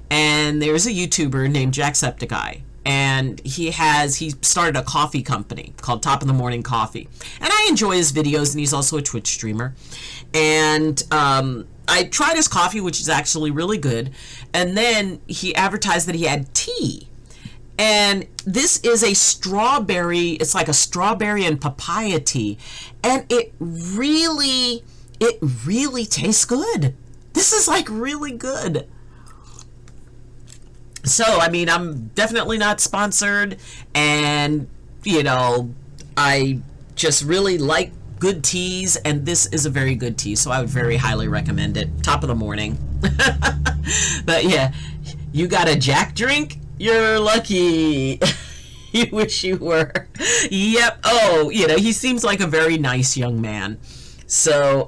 Speaker 1: And there's a YouTuber named Jacksepticeye. And he started a coffee company called Top of the Morning Coffee. And I enjoy his videos, and he's also a Twitch streamer. And I tried his coffee, which is actually really good. And then he advertised that he had tea. And this is a strawberry, it's like a strawberry and papaya tea. And it really tastes good. This is like really good. So, I mean, I'm definitely not sponsored. And, you know, I just really like good teas. And this is a very good tea. So I would very highly recommend it. Top of the morning. But yeah, you got a Jack drink? You're lucky. You wish you were. Yep. Oh, you know, he seems like a very nice young man. So,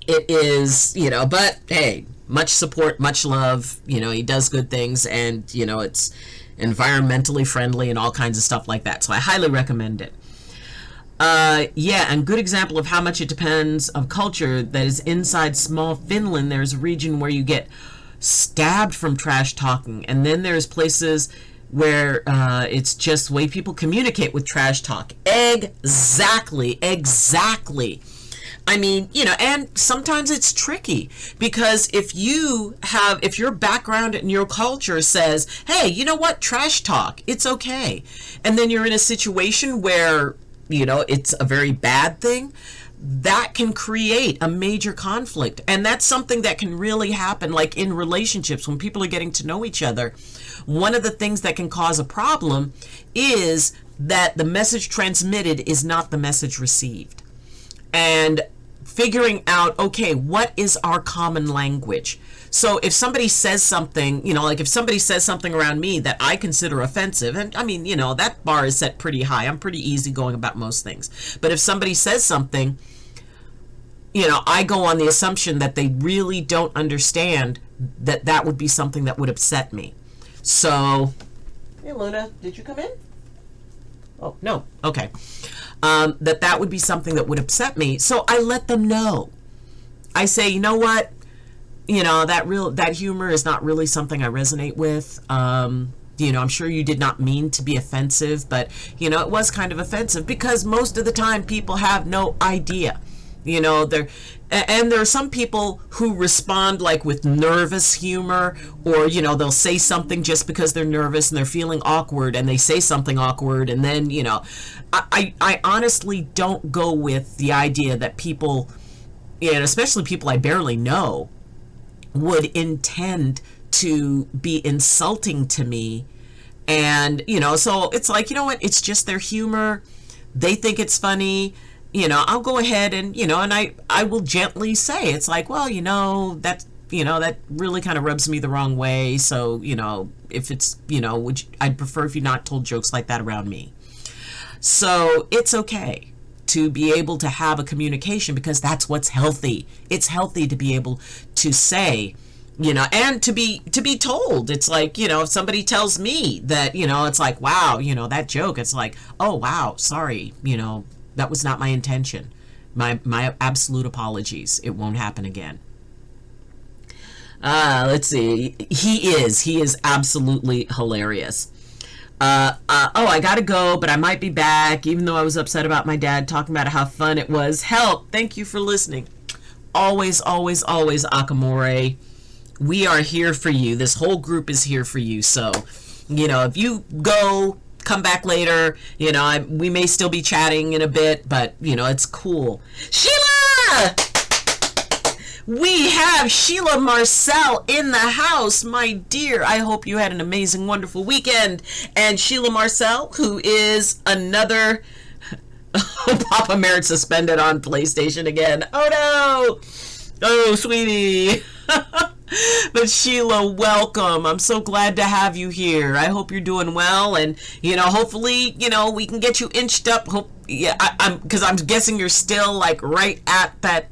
Speaker 1: it is, you know, but hey, much support, much love. You know, he does good things, and, you know, it's environmentally friendly and all kinds of stuff like that. So I highly recommend it. Yeah, and good example of how much it depends of culture that is inside small Finland. There's a region where you get stabbed from trash talking, and then there's places where it's just the way people communicate with trash talk. Exactly. I mean, you know, and sometimes it's tricky, because if your background and your culture says, hey, you know what, trash talk, it's okay, and then you're in a situation where, you know, it's a very bad thing, that can create a major conflict. And that's something that can really happen, like in relationships, when people are getting to know each other. One of the things that can cause a problem is that the message transmitted is not the message received. And figuring out, okay, what is our common language? So if somebody says something, you know, like if somebody says something around me that I consider offensive, and I mean, you know, that bar is set pretty high. I'm pretty easygoing about most things. But if somebody says something, you know, I go on the assumption that they really don't understand that that would be something that would upset me. So, hey Luna, did you come in? Oh, no. Okay. That would be something that would upset me. So I let them know. I say, you know what? You know, that humor is not really something I resonate with. You know, I'm sure you did not mean to be offensive, but, you know, it was kind of offensive, because most of the time people have no idea. You know, there are some people who respond like with nervous humor, or, you know, they'll say something just because they're nervous and they're feeling awkward, and they say something awkward, and then, you know, I honestly don't go with the idea that people, and especially people I barely know, would intend to be insulting to me. And, you know, so it's like, you know what, it's just their humor. They think it's funny. You know, I'll go ahead and, you know, and I will gently say, it's like, well, you know, that really kind of rubs me the wrong way. So, you know, if it's, you know, I'd prefer if you not told jokes like that around me. So it's okay to be able to have a communication, because that's what's healthy. It's healthy to be able to say, you know, and to be told. It's like, you know, if somebody tells me that, you know, it's like, wow, you know, that joke, it's like, oh, wow, sorry, you know, that was not my intention. My absolute apologies. It won't happen again. Let's see. He is absolutely hilarious. I gotta go, but I might be back, even though I was upset about my dad talking about how fun it was. Help. Thank you for listening. Always, always, always, Akamore. We are here for you. This whole group is here for you. So, you know, if you go, come back later, you know, we may still be chatting in a bit, but, you know, it's cool. Sheila! We have Sheila Marcel in the house, my dear. I hope you had an amazing, wonderful weekend. And Sheila Marcel, who is another Papa Merit suspended on PlayStation again. Oh, no! Oh, sweetie. But Sheila, welcome. I'm so glad to have you here. I hope you're doing well, and hopefully, we can get you inched up. Because I'm guessing you're still like right at that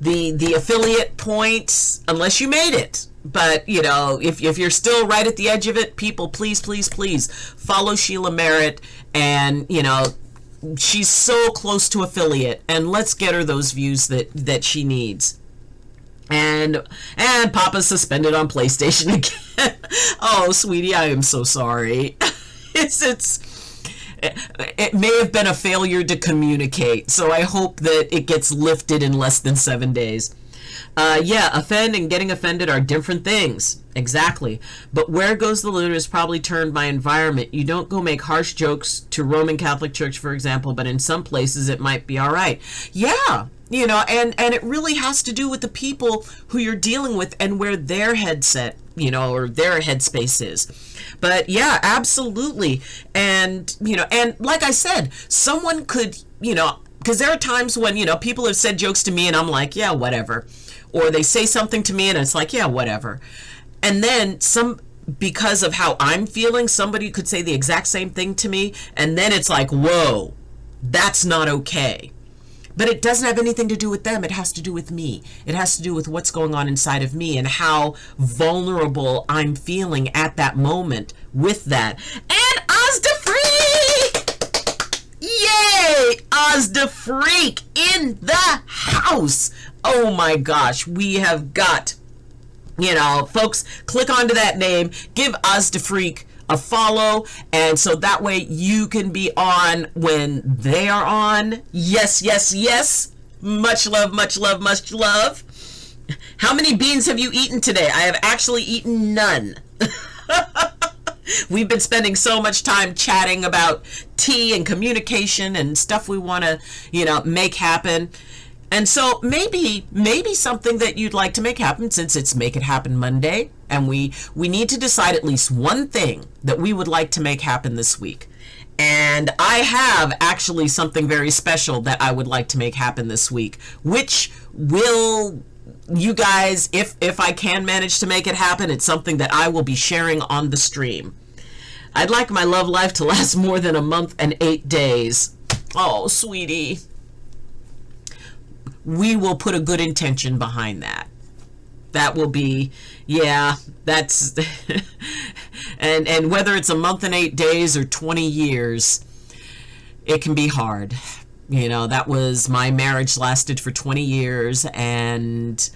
Speaker 1: the affiliate points, unless you made it. But if you're still right at the edge of it, people, please follow Sheila Merritt, and she's so close to affiliate, and let's get her those views that she needs. And Papa's suspended on PlayStation again. Oh, sweetie, I am so sorry. It may have been a failure to communicate, so I hope that it gets lifted in less than 7 days. Offend and getting offended are different things. Exactly. But where goes the loot is probably turned by environment. You don't go make harsh jokes to Roman Catholic Church, for example, but in some places it might be all right. Yeah. And it really has to do with the people who you're dealing with and where their headset, or their headspace is. But yeah, absolutely. And, and like I said, someone could, because there are times when, people have said jokes to me and I'm like, yeah, whatever. Or they say something to me and it's like, yeah, whatever. And then because of how I'm feeling, somebody could say the exact same thing to me. And then it's like, whoa, that's not okay. But it doesn't have anything to do with them. It has to do with me. It has to do with what's going on inside of me and how vulnerable I'm feeling at that moment with that. And Ozda Freak! Yay! Ozda Freak in the house! Oh my gosh, we have got, folks, click onto that name, give Ozda Freak a follow, and so that way you can be on when they are on. Yes. Much love. How many beans have you eaten today? I have actually eaten none. We've been spending so much time chatting about tea and communication and stuff we want to, make happen. And so maybe something that you'd like to make happen, since it's Make It Happen Monday, and we need to decide at least one thing that we would like to make happen this week. And I have actually something very special that I would like to make happen this week, which will, you guys, if I can manage to make it happen, it's something that I will be sharing on the stream. I'd like my love life to last more than a month and 8 days. Oh, sweetie. We will put a good intention behind that. That will be, that's, and whether it's a month and 8 days or 20 years, it can be hard. That was, my marriage lasted for 20 years, and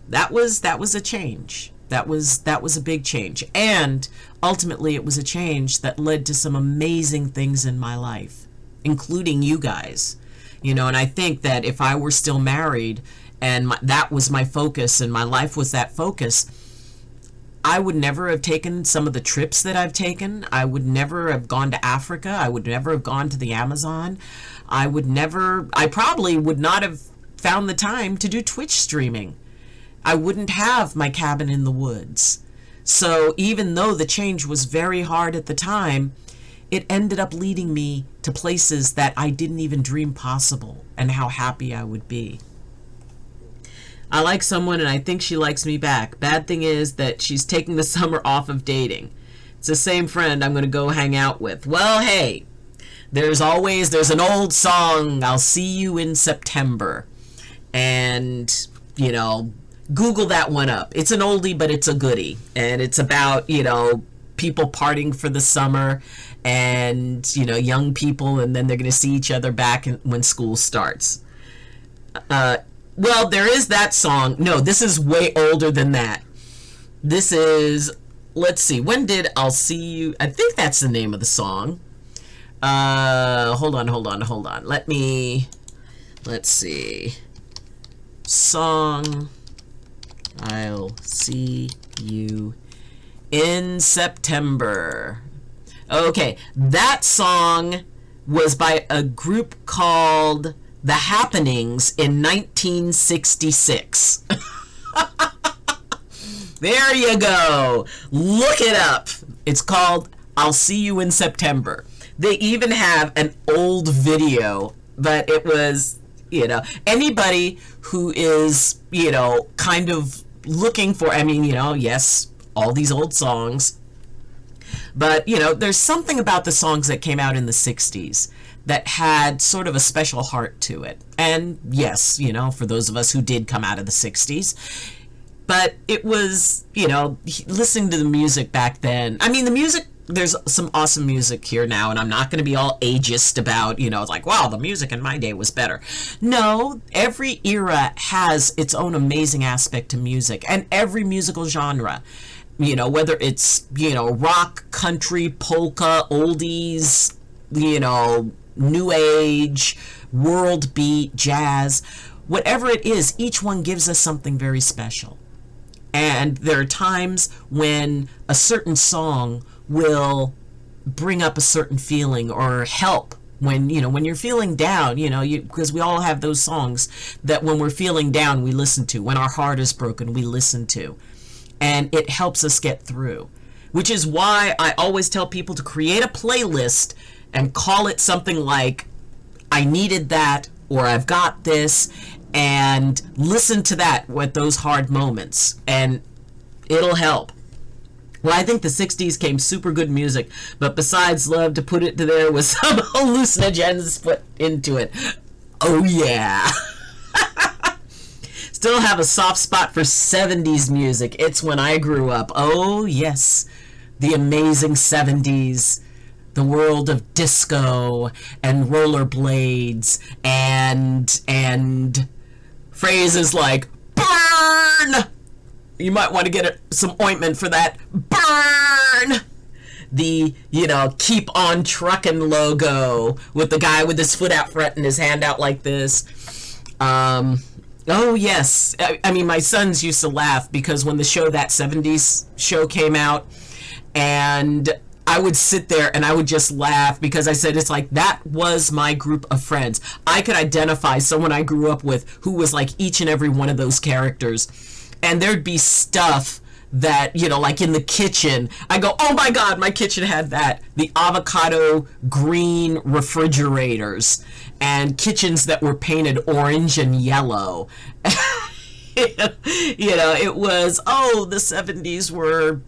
Speaker 1: that was a change. That was a big change. And ultimately it was a change that led to some amazing things in my life, including you guys. And I think that if I were still married and that was my focus and my life was that focus, I would never have taken some of the trips that I've taken. I would never have gone to Africa. I would never have gone to the Amazon. I probably would not have found the time to do Twitch streaming. I wouldn't have my cabin in the woods. So even though the change was very hard at the time, it ended up leading me to places that I didn't even dream possible, and how happy I would be. I like someone and I think she likes me back. Bad thing is that she's taking the summer off of dating. It's the same friend I'm going to go hang out with. Well, hey, there's an old song, I'll see you in September. And, Google that one up. It's an oldie, but it's a goodie. And it's about, people parting for the summer and young people, and then they're going to see each other back when school starts. Well, there is that song. No, this is way older than that. This is, let's see, when did I'll See You, I think that's the name of the song. Hold on. Let's see. Song, I'll See You in September. Okay, that song was by a group called The Happenings in 1966. There you go. Look it up. It's called I'll See You in September. They even have an old video, but it was You know, anybody who is, you know, kind of looking for, I mean, you know, yes, all these old songs, but, you know, there's something about the songs that came out in the 60s that had sort of a special heart to it. And yes, you know, for those of us who did come out of the 60s, but it was, you know, listening to the music back then. I mean, the music, there's some awesome music here now, and I'm not going to be all ageist about, you know, it's like, wow, the music in my day was better. No, every era has its own amazing aspect to music, and every musical genre, you know, whether it's, you know, rock, country, polka, oldies, you know, new age, world beat, jazz, whatever it is, each one gives us something very special. And there are times when a certain song will bring up a certain feeling or help when, you know, when you're feeling down, you know, because we all have those songs that when we're feeling down, we listen to. When our heart is broken, we listen to. And it helps us get through, which is why I always tell people to create a playlist and call it something like, I needed that, or I've got this, and listen to that with those hard moments, and it'll help. Well, I think the 60s came super good music, but besides love, to put it to there was some hallucinogens put into it. Oh yeah. Still have a soft spot for 70s music. It's when I grew up. Oh yes, the amazing 70s. The world of disco and rollerblades and phrases like burn. You might want to get some ointment for that. Burn. The, you know, keep on truckin' logo with the guy with his foot out front and his hand out like this. Oh yes, I mean, my sons used to laugh because when the show, that 70s show, came out, and I would sit there and I would just laugh because I said, it's like, that was my group of friends. I could identify someone I grew up with who was like each and every one of those characters. And there'd be stuff that, you know, like in the kitchen, I go, oh my God, my kitchen had that. The avocado green refrigerators and kitchens that were painted orange and yellow. You know, it was, oh, the 70s were...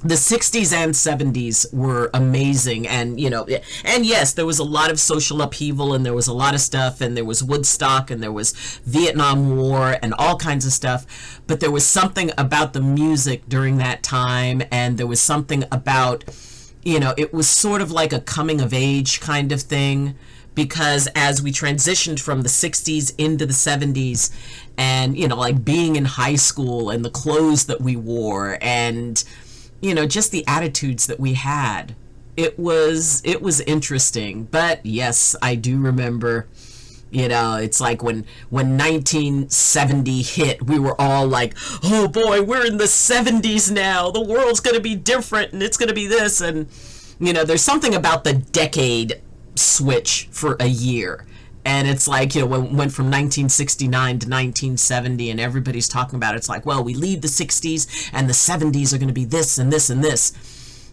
Speaker 1: The 60s and 70s were amazing, and, you know, and yes, there was a lot of social upheaval, and there was a lot of stuff, and there was Woodstock, and there was Vietnam War, and all kinds of stuff, but there was something about the music during that time, and there was something about, you know, it was sort of like a coming of age kind of thing, because as we transitioned from the 60s into the 70s, and, you know, like being in high school, and the clothes that we wore, and... you know, just the attitudes that we had. It was interesting. But yes, I do remember, you know, it's like when 1970 hit, we were all like, oh boy, we're in the 70s now. The world's going to be different and it's going to be this. And, you know, there's something about the decade switch for a year. And it's like, you know, when went from 1969 to 1970 and everybody's talking about it, it's like, well, we leave the 60s and the 70s are going to be this and this and this.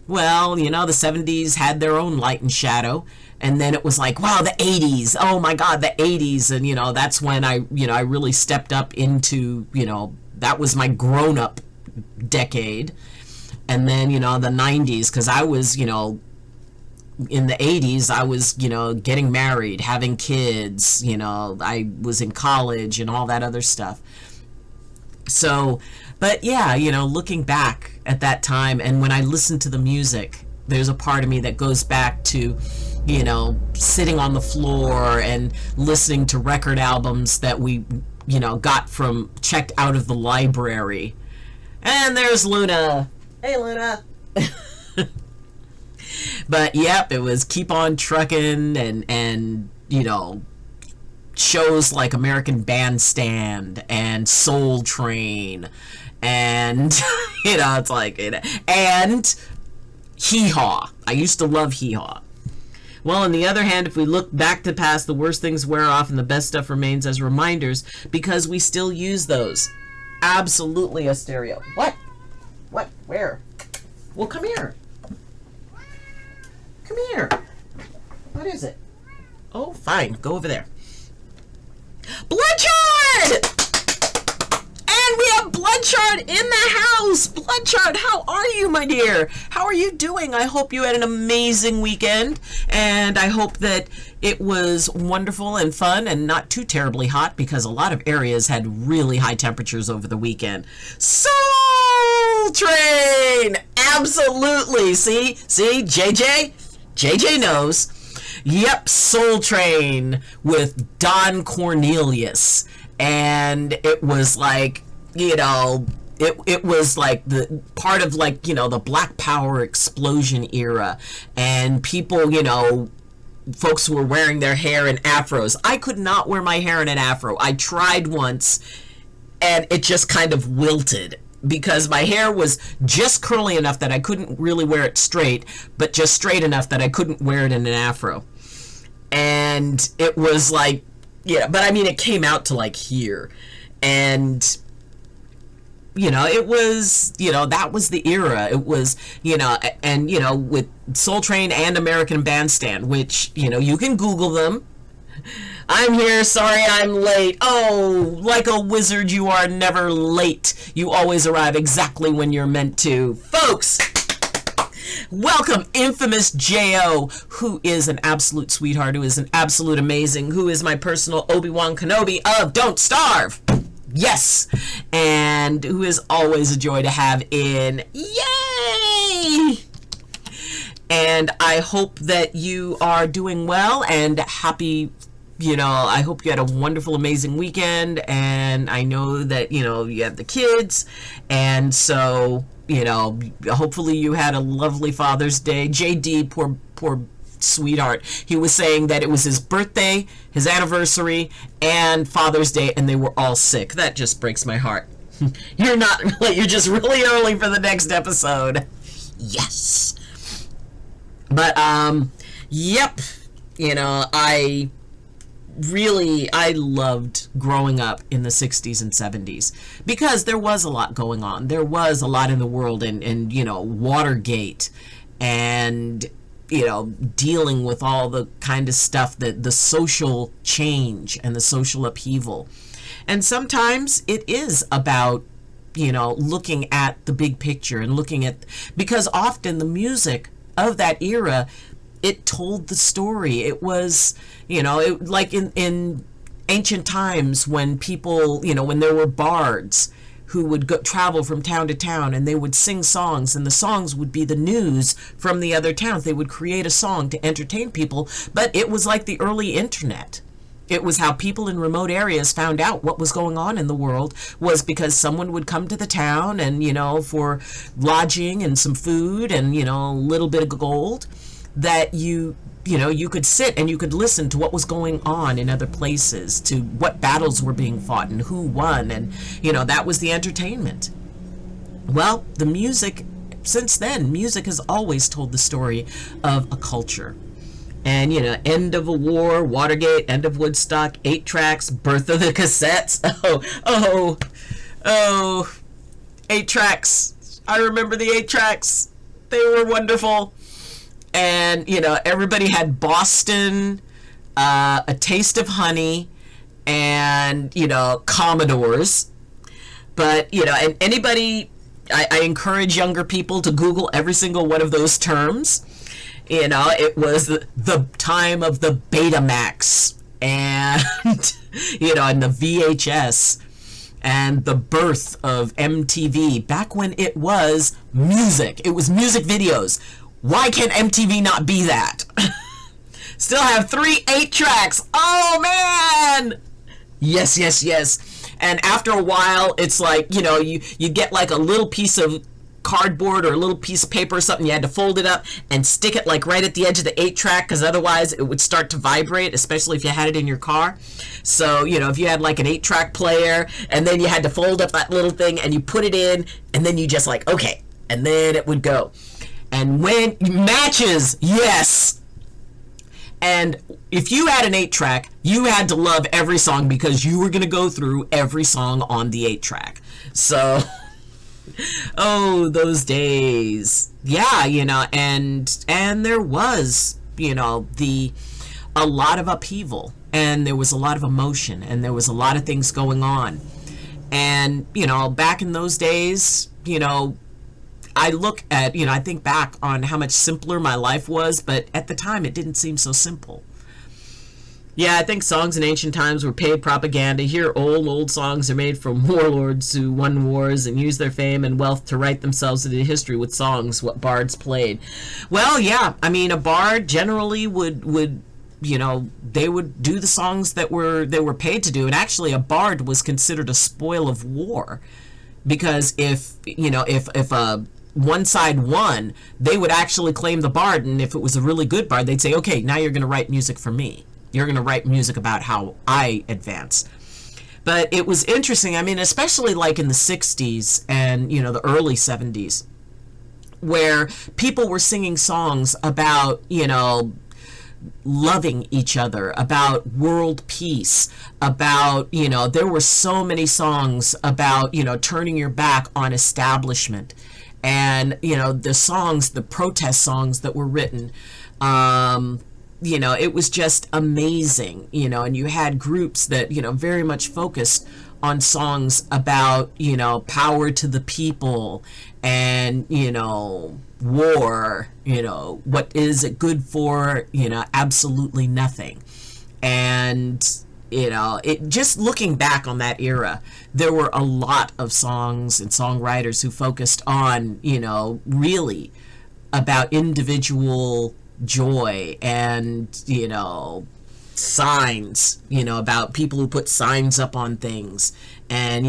Speaker 1: Well, you know, the 70s had their own light and shadow. And then it was like, wow, the 80s. Oh my God, the 80s. And, you know, that's when I really stepped up into, you know, that was my grown-up decade. And then, you know, the 90s, because I was, you know, in the 80s, I was, you know, getting married, having kids, you know, I was in college and all that other stuff. So, but yeah, you know, looking back at that time, and when I listen to the music, there's a part of me that goes back to, you know, sitting on the floor and listening to record albums that we, you know, checked out of the library. And there's Luna. Hey, Luna. But yep, it was Keep on Truckin' and you know, shows like American Bandstand and Soul Train, and you know, it's like, and Hee Haw. I used to love Hee Haw. Well, on the other hand, if we look back to past, the worst things wear off and the best stuff remains as reminders because we still use those. Absolutely a stereo. What? Where? Well, come here. Come here. What is it? Oh, fine. Go over there. Bloodchart in the house. Bloodchart, how are you, my dear? How are you doing? I hope you had an amazing weekend, and I hope that it was wonderful and fun and not too terribly hot, because a lot of areas had really high temperatures over the weekend. Soul Train! Absolutely. See, JJ knows. Yep, Soul Train with Don Cornelius. And it was like, you know, it was like the part of, like, you know, the Black Power explosion era. And people, you know, folks were wearing their hair in afros. I could not wear my hair in an afro. I tried once and it just kind of wilted, because my hair was just curly enough that I couldn't really wear it straight, but just straight enough that I couldn't wear it in an afro. And it was like, yeah, but I mean, it came out to like here. And, you know, it was, you know, that was the era. It was, you know, and, you know, with Soul Train and American Bandstand, which, you know, you can Google them. I'm here, sorry I'm late. Oh, like a wizard, you are never late. You always arrive exactly when you're meant to. Folks, welcome infamous J.O., who is an absolute sweetheart, who is an absolute amazing, who is my personal Obi-Wan Kenobi of Don't Starve. Yes, and who is always a joy to have in. Yay! And I hope that you are doing well and happy. You know, I hope you had a wonderful, amazing weekend, and I know that, you know, you have the kids, and so, you know, hopefully you had a lovely Father's Day. JD, poor sweetheart, he was saying that it was his birthday, his anniversary, and Father's Day, and they were all sick. That just breaks my heart. You're not really, you're just really early for the next episode. Yes. But, yep, you know, I loved growing up in the 60s and 70s, because there was a lot going on. There was a lot in the world, and you know, Watergate, and, you know, dealing with all the kind of stuff, that the social change and the social upheaval. And sometimes it is about, you know, looking at the big picture and looking at, because often the music of that era, it told the story. It was, you know, it, like in ancient times, when people, you know, when there were bards who would go travel from town to town, and they would sing songs, and the songs would be the news from the other towns. They would create a song to entertain people, but it was like the early internet. It was how people in remote areas found out what was going on in the world, was because someone would come to the town, and, you know, for lodging and some food and, you know, a little bit of gold, that you know, you could sit and you could listen to what was going on in other places, to what battles were being fought and who won, and, you know, that was the entertainment. Well, the music, since then, music has always told the story of a culture. And, you know, end of a war, Watergate, end of Woodstock, 8 tracks, birth of the cassettes. Oh, 8 tracks. I remember the 8 tracks. They were wonderful. And, you know, everybody had Boston, A Taste of Honey, and, you know, Commodores. But, you know, and anybody, I encourage younger people to Google every single one of those terms. You know, it was the time of the Betamax, and, you know, and the VHS, and the birth of MTV, back when it was music. It was music videos. Why can't MTV not be that? Still have 3 8 tracks. Oh, man! Yes. And after a while, it's like, you know, you get like a little piece of cardboard or a little piece of paper or something. You had to fold it up and stick it like right at the edge of the 8 track, because otherwise it would start to vibrate, especially if you had it in your car. So, you know, if you had like an 8 track player, and then you had to fold up that little thing and you put it in, and then you just like, okay, and then it would go. And when matches, yes. And if you had an 8 track, you had to love every song, because you were going to go through every song on the 8 track. So, oh, those days. Yeah, you know, and there was, you know, a lot of upheaval, and there was a lot of emotion, and there was a lot of things going on. And, back in those days, I look at, I think back on how much simpler my life was, but at the time it didn't seem so simple. Yeah, I think songs in ancient times were paid propaganda. Here, old songs are made from warlords who won wars and used their fame and wealth to write themselves into history with songs what bards played. Well, yeah, I mean, a bard generally would they would do the songs that they were paid to do. And actually, a bard was considered a spoil of war, because if one side won, they would actually claim the bard, and if it was a really good bard, they'd say, okay, now you're going to write music for me. You're going to write music about how I advance. But it was interesting, I mean, especially like in the 60s and, the early 70s, where people were singing songs about, loving each other, about world peace, about, there were so many songs about, turning your back on establishment. And, the protest songs that were written, it was just amazing, and you had groups that, very much focused on songs about, power to the people and, war, what is it good for, absolutely nothing. And, it just looking back on that era, there were a lot of songs and songwriters who focused on, really about individual joy and, signs, about people who put signs up on things, and,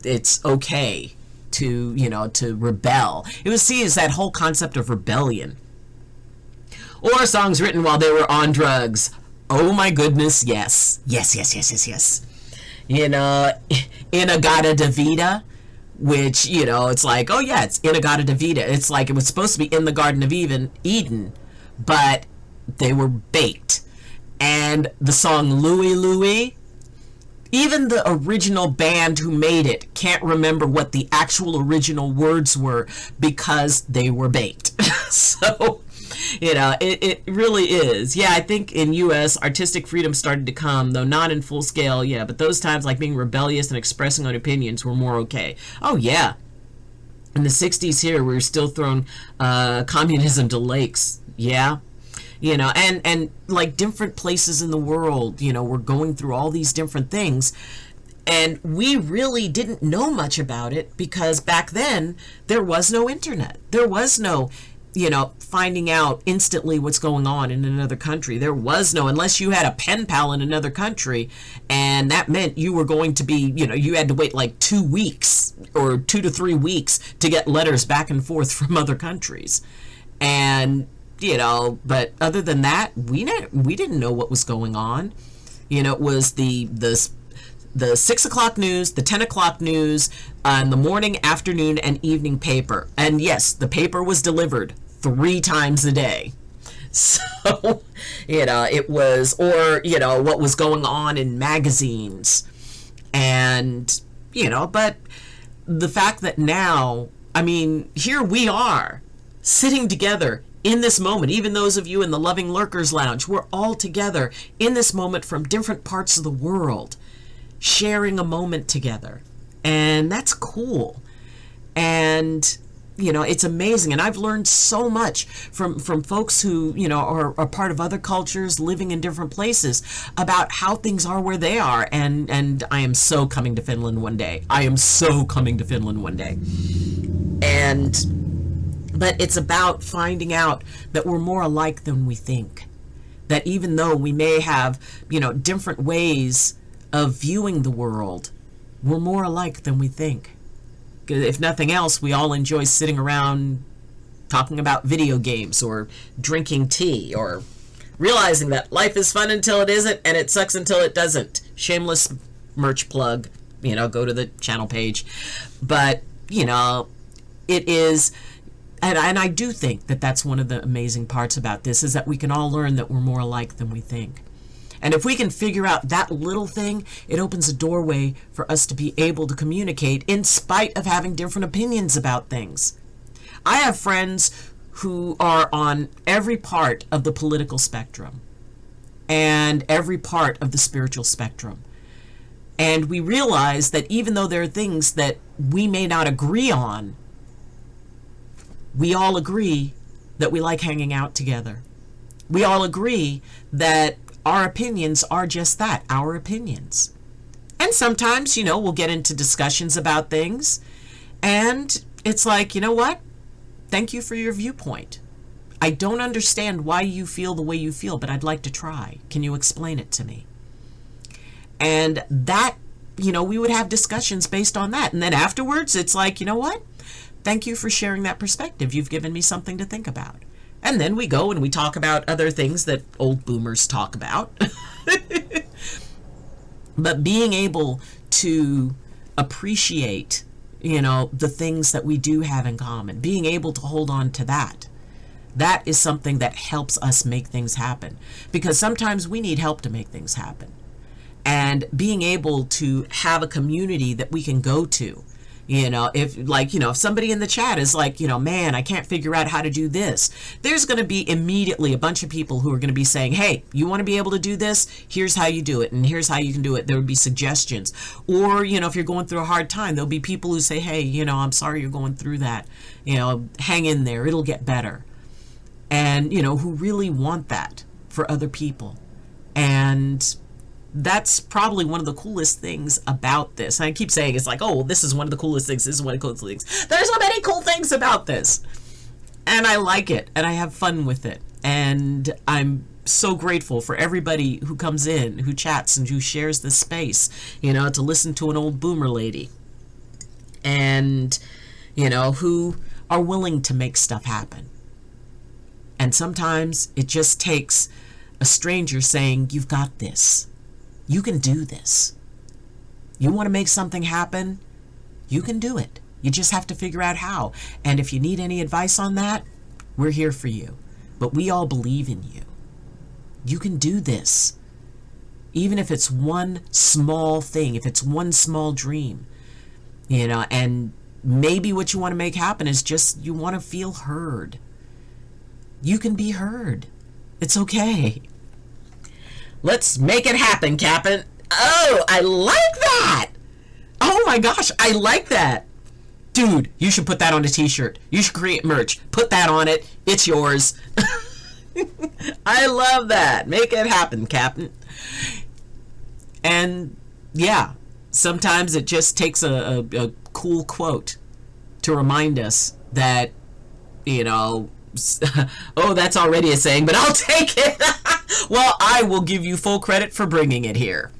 Speaker 1: it's okay to rebel. It was seen as that whole concept of rebellion. Or songs written while they were on drugs. Oh my goodness, yes. Yes. Inagata Davida, which, it's like, oh yeah, it's Inagata Davida. It's like it was supposed to be in the Garden of Eden, but they were baked. And the song Louie Louie, even the original band who made it can't remember what the actual original words were because they were baked. So, it really is. Yeah, I think in U.S. artistic freedom started to come, though not in full scale, yeah, but those times like being rebellious and expressing own opinions were more okay. Oh, yeah. In the 60s here, we were still throwing communism to lakes. Yeah. And like different places in the world, we're going through all these different things. And we really didn't know much about it because back then there was no internet. There was no, finding out instantly what's going on in another country. There was no, unless you had a pen pal in another country, and that meant you were going to be, you had to wait like 2 weeks or 2 to 3 weeks to get letters back and forth from other countries. And, but other than that, we didn't know what was going on. It was the 6 o'clock news, the 10 o'clock news, and the morning, afternoon, and evening paper. And yes, the paper was delivered 3 times a day. So, it was, or, what was going on in magazines. And, but the fact that now, I mean, here we are, sitting together in this moment, even those of you in the Loving Lurkers Lounge, we're all together in this moment from different parts of the world, sharing a moment together. And that's cool. And, it's amazing. And I've learned so much from folks who, are part of other cultures, living in different places, about how things are where they are. And I am so coming to Finland one day. But it's about finding out that we're more alike than we think. That even though we may have, different ways of viewing the world, we're more alike than we think. If nothing else, we all enjoy sitting around talking about video games or drinking tea or realizing that life is fun until it isn't and it sucks until it doesn't. Shameless merch plug, go to the channel page. But, it is, and I do think that that's one of the amazing parts about this, is that we can all learn that we're more alike than we think. And if we can figure out that little thing, it opens a doorway for us to be able to communicate in spite of having different opinions about things. I have friends who are on every part of the political spectrum and every part of the spiritual spectrum. And we realize that even though there are things that we may not agree on, we all agree that we like hanging out together. We all agree that our opinions are just that, our opinions. And sometimes, we'll get into discussions about things, and it's like, you know what? Thank you for your viewpoint. I don't understand why you feel the way you feel, but I'd like to try. Can you explain it to me? And that, we would have discussions based on that. And then afterwards, it's like, you know what? Thank you for sharing that perspective. You've given me something to think about. And then we go and we talk about other things that old boomers talk about. But being able to appreciate, the things that we do have in common, being able to hold on to that is something that helps us make things happen. Because sometimes we need help to make things happen. And being able to have a community that we can go to, if somebody in the chat is like, man, I can't figure out how to do this, there's going to be immediately a bunch of people who are going to be saying, hey, you want to be able to do this? Here's how you do it. And here's how you can do it. There would be suggestions. Or, if you're going through a hard time, there'll be people who say, hey, I'm sorry you're going through that. Hang in there. It'll get better. And, who really want that for other people. And that's probably one of the coolest things about this. And I keep saying it's like, oh, well, this is one of the coolest things. This is one of the coolest things. There's so many cool things about this. And I like it. And I have fun with it. And I'm so grateful for everybody who comes in, who chats, and who shares this space, to listen to an old boomer lady. And, who are willing to make stuff happen. And sometimes it just takes a stranger saying, you've got this. You can do this. You want to make something happen? You can do it. You just have to figure out how. And if you need any advice on that, we're here for you. But we all believe in you. You can do this. Even if it's one small thing, if it's one small dream, and maybe what you want to make happen is just you want to feel heard. You can be heard. It's okay. Let's make it happen, Captain. Oh, I like that. Oh my gosh, I like that. Dude, you should put that on a t-shirt. You should create merch. Put that on it. It's yours. I love that. Make it happen, Captain. And yeah, sometimes it just takes a cool quote to remind us that, oh, that's already a saying, but I'll take it. Well, I will give you full credit for bringing it here.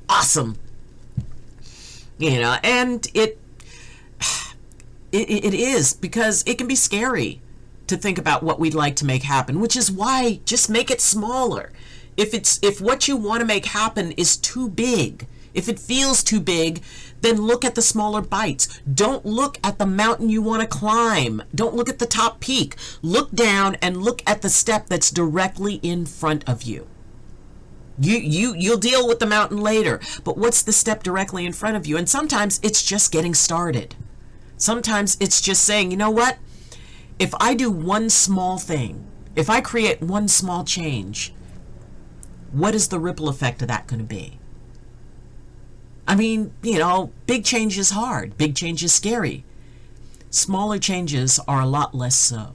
Speaker 1: Awesome. And it is, because it can be scary to think about what we'd like to make happen, which is why just make it smaller. If what you want to make happen is too big, if it feels too big, then look at the smaller bites. Don't look at the mountain you want to climb. Don't look at the top peak. Look down and look at the step that's directly in front of you. You'll deal with the mountain later, but what's the step directly in front of you? And sometimes it's just getting started. Sometimes it's just saying, you know what? If I do one small thing, if I create one small change, what is the ripple effect of that going to be? I mean, big change is hard. Big change is scary. Smaller changes are a lot less so.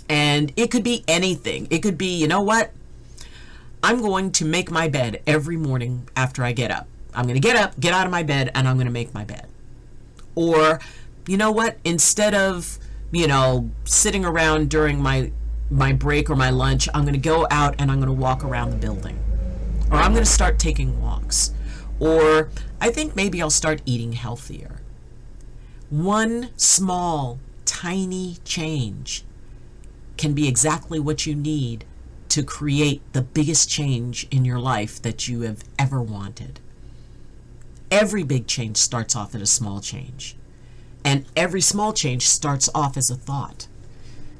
Speaker 1: And it could be anything. It could be, you know what? I'm going to make my bed every morning after I get up. I'm going to get up, get out of my bed, and I'm going to make my bed. Or, you know what? Instead of, sitting around during my break or my lunch, I'm going to go out and I'm going to walk around the building. Or I'm going to start taking walks. Or I think maybe I'll start eating healthier. One small, tiny change can be exactly what you need to create the biggest change in your life that you have ever wanted. Every big change starts off as a small change. And every small change starts off as a thought.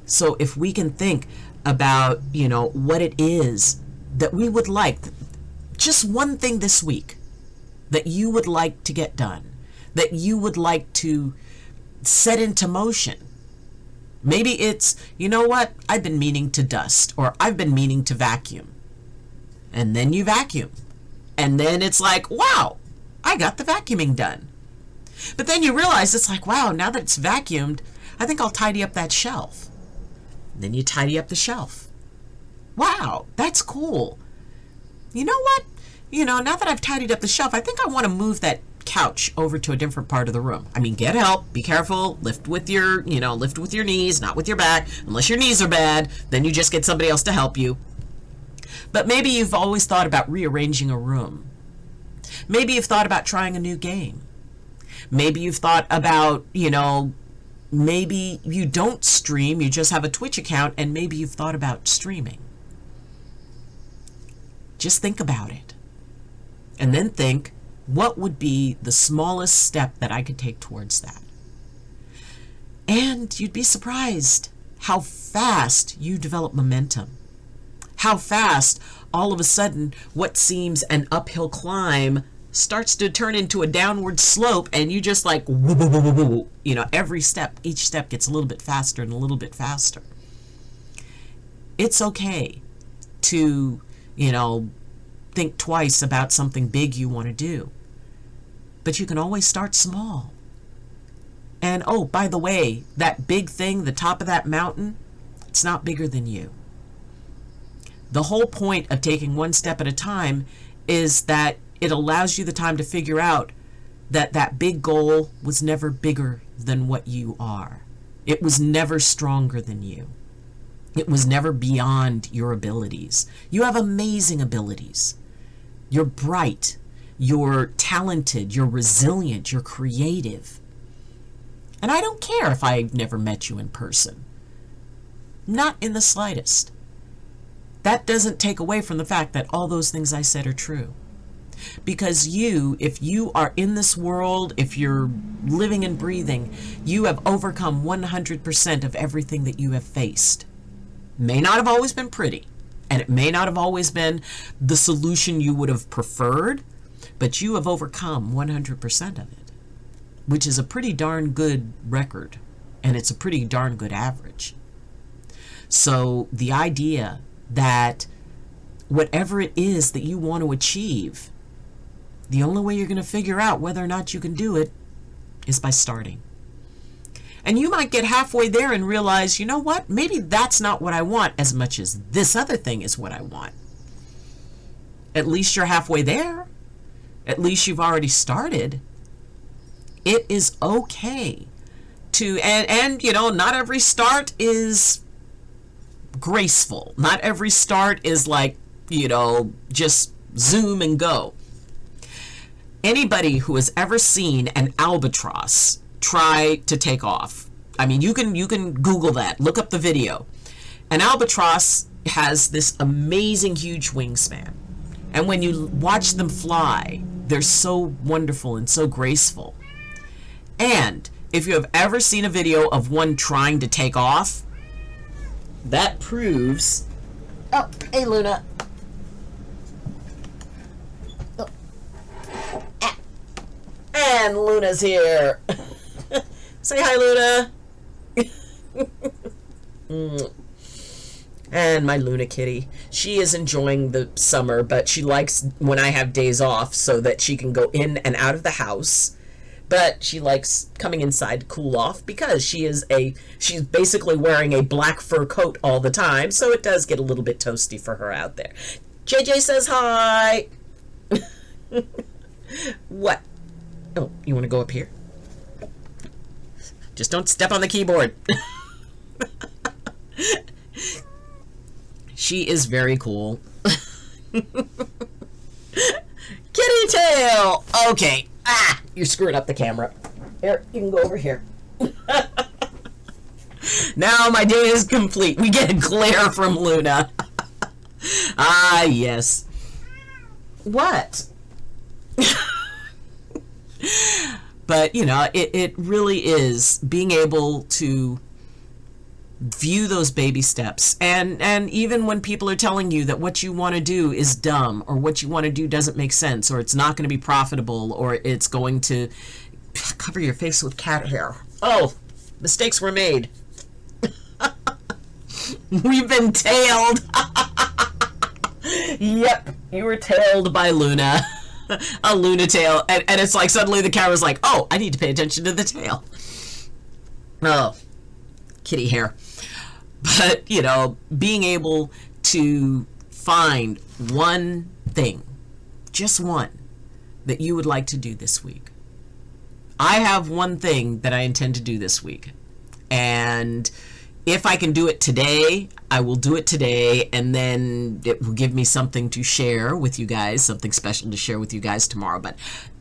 Speaker 1: So if we can think about, what it is that we would like, just one thing this week that you would like to get done, that you would like to set into motion. Maybe it's, you know what, I've been meaning to dust, or I've been meaning to vacuum. And then you vacuum. And then it's like, wow, I got the vacuuming done. But then you realize it's like, wow, now that it's vacuumed, I think I'll tidy up that shelf. And then you tidy up the shelf. Wow, that's cool. You know what? Now that I've tidied up the shelf, I think I want to move that couch over to a different part of the room. I mean, get help, be careful, lift with your knees, not with your back. Unless your knees are bad, then you just get somebody else to help you. But maybe you've always thought about rearranging a room. Maybe you've thought about trying a new game. Maybe you've thought about, maybe you don't stream, you just have a Twitch account, and maybe you've thought about streaming. Just think about it. And then think, what would be the smallest step that I could take towards that? And you'd be surprised how fast you develop momentum. How fast, all of a sudden, what seems an uphill climb starts to turn into a downward slope, and you just like, woo, woo, woo, woo, woo. Each step gets a little bit faster and a little bit faster. It's okay to, think twice about something big you want to do. But you can always start small. And oh, by the way, that big thing, the top of that mountain, it's not bigger than you. The whole point of taking one step at a time is that it allows you the time to figure out that that big goal was never bigger than what you are. It was never stronger than you. It was never beyond your abilities. You have amazing abilities. You're bright. You're talented. You're resilient. You're creative. And I don't care if I've never met you in person. Not in the slightest. That doesn't take away from the fact that all those things I said are true. Because if you are in this world, if you're living and breathing, you have overcome 100% of everything that you have faced. May not have always been pretty, and it may not have always been the solution you would have preferred, but you have overcome 100% of it, which is a pretty darn good record, and it's a pretty darn good average. So the idea that whatever it is that you want to achieve, the only way you're going to figure out whether or not you can do it is by starting. And you might get halfway there and realize, you know what? Maybe that's not what I want as much as this other thing is what I want. At least you're halfway there. At least you've already started. It is okay to, and not every start is graceful. Not every start is like, just zoom and go. Anybody who has ever seen an albatross try to take off, I mean, you can Google that, look up the video. An albatross has this amazing huge wingspan, and when you watch them fly, they're so wonderful and so graceful. And if you have ever seen a video of one trying to take off, that proves... Oh, hey Luna. And Luna's here. Say hi, Luna. And my Luna kitty. She is enjoying the summer, but she likes when I have days off so that she can go in and out of the house. But she likes coming inside to cool off because she's basically wearing a black fur coat all the time, so it does get a little bit toasty for her out there. JJ says hi. What? Oh, you want to go up here? Just don't step on the keyboard. She is very cool. Kitty tail! Okay. Ah! You're screwing up the camera. Here, you can go over here. Now my day is complete. We get a glare from Luna. Ah, yes. What? But, it really is being able to view those baby steps. And even when people are telling you that what you want to do is dumb, or what you want to do doesn't make sense, or it's not going to be profitable, or it's going to cover your face with cat hair. Oh, mistakes were made. We've been tailed. Yep. You were tailed by Luna. A Luna tail. And it's like suddenly the camera's like, oh, I need to pay attention to the tail. Oh, kitty hair. But, you know, being able to find one thing, just one, that you would like to do this week. I have one thing that I intend to do this week. And if I can do it today, I will do it today, and then it will give me something to share with you guys, something special to share with you guys tomorrow. But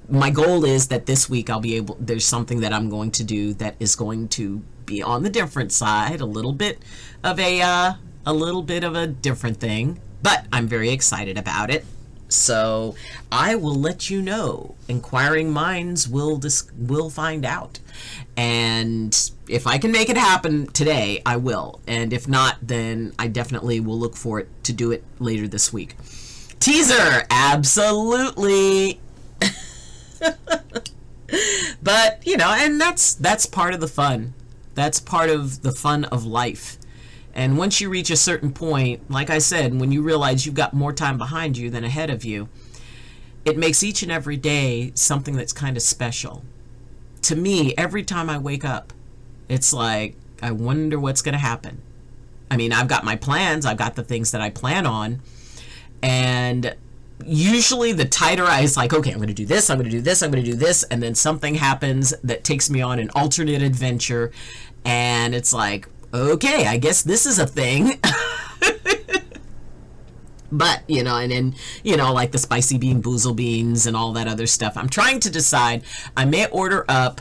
Speaker 1: my goal is that this week I'll be able, there's something that I'm going to do that is going to be on the different side, a little bit of a different thing, but I'm very excited about it. So I will let you know. Inquiring minds will find out. And if I can make it happen today, I will. And if not, then I definitely will look for it to do it later this week. Teaser! Absolutely! But, you know, and that's part of the fun. That's part of the fun of life. And once you reach a certain point, like I said, when you realize you've got more time behind you than ahead of you, it makes each and every day something that's kind of special. To me, every time I wake up, it's like, I wonder what's going to happen. I mean, I've got my plans. I've got the things that I plan on. And usually the tighter it's like, okay, I'm going to do this, I'm going to do this, I'm going to do this. And then something happens that takes me on an alternate adventure. And it's like, okay, I guess this is a thing. But, you know, and then, you know, like the Spicy Bean Boozled Beans and all that other stuff. I'm trying to decide. I may order up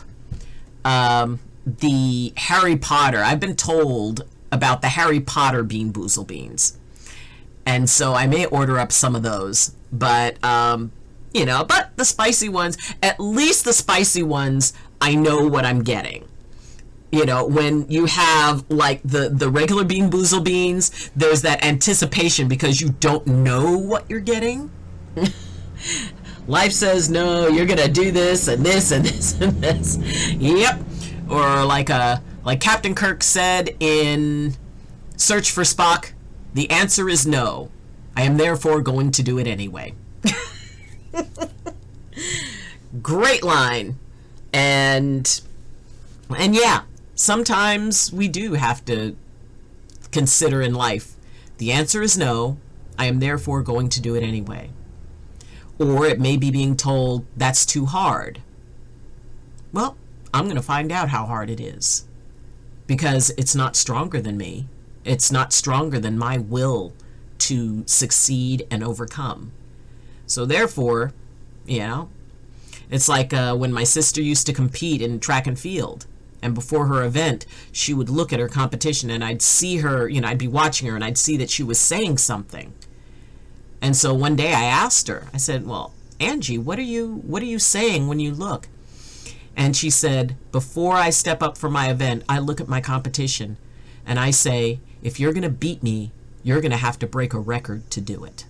Speaker 1: the Harry Potter. I've been told about the Harry Potter Bean Boozled Beans. And so I may order up some of those. But, you know, but the spicy ones, at least the spicy ones, I know what I'm getting. You know, when you have like the regular Bean Boozled Beans, there's that anticipation because you don't know what you're getting. Life says, no, you're going to do this and this and this and this. Yep. Or like Captain Kirk said in Search for Spock, the answer is no. I am therefore going to do it anyway. Great line. And yeah. Sometimes we do have to consider in life, the answer is no, I am therefore going to do it anyway. Or it may be being told, that's too hard. Well, I'm going to find out how hard it is. Because it's not stronger than me. It's not stronger than my will to succeed and overcome. So therefore, you know, it's like when my sister used to compete in track and field. And before her event, she would look at her competition and I'd see her, you know, I'd be watching her and I'd see that she was saying something. And so one day I asked her, I said, well, Angie, what are you saying when you look? And she said, before I step up for my event, I look at my competition and I say, if you're going to beat me, you're going to have to break a record to do it.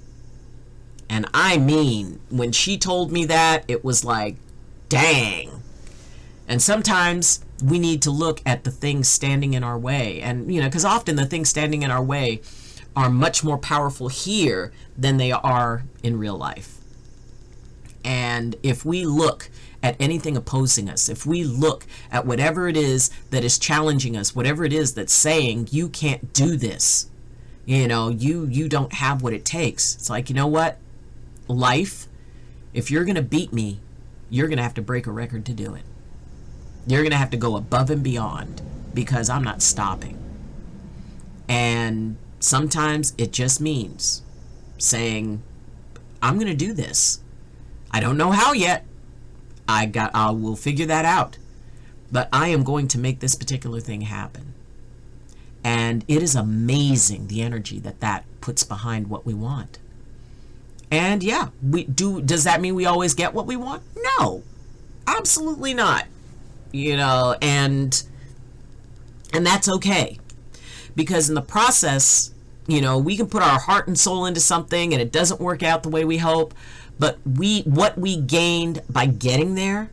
Speaker 1: And I mean, when she told me that, it was like, dang. And sometimes we need to look at the things standing in our way. And, you know, because often the things standing in our way are much more powerful here than they are in real life. And if we look at anything opposing us, if we look at whatever it is that is challenging us, whatever it is that's saying, you can't do this, you know, you don't have what it takes. It's like, you know what? Life, if you're going to beat me, you're going to have to break a record to do it. You're going to have to go above and beyond because I'm not stopping. And sometimes it just means saying, I'm going to do this. I don't know how yet. I will figure that out. But I am going to make this particular thing happen. And it is amazing the energy that puts behind what we want. And yeah, does that mean we always get what we want? No, absolutely not. You know, and that's okay. Because in the process, you know, we can put our heart and soul into something and it doesn't work out the way we hope. But what we gained by getting there,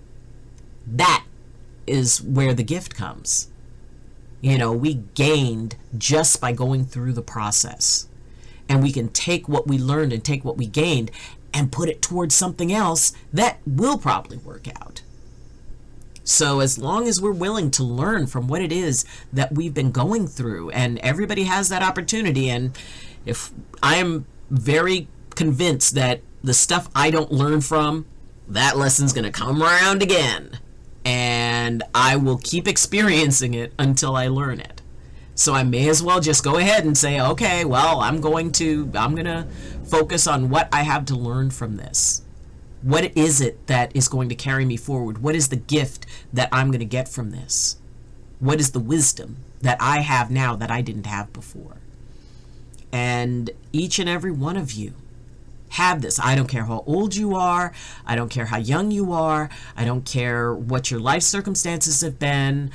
Speaker 1: that is where the gift comes. You know, we gained just by going through the process. And we can take what we learned and take what we gained and put it towards something else that will probably work out. So as long as we're willing to learn from what it is that we've been going through, and everybody has that opportunity, and if I'm very convinced that the stuff I don't learn from, that lesson's going to come around again, and I will keep experiencing it until I learn it. So I may as well just go ahead and say, okay, well, I'm going to focus on what I have to learn from this. What is it that is going to carry me forward? What is the gift that I'm going to get from this? What is the wisdom that I have now that I didn't have before? And each and every one of you have this. I don't care how old you are. I don't care how young you are. I don't care what your life circumstances have been.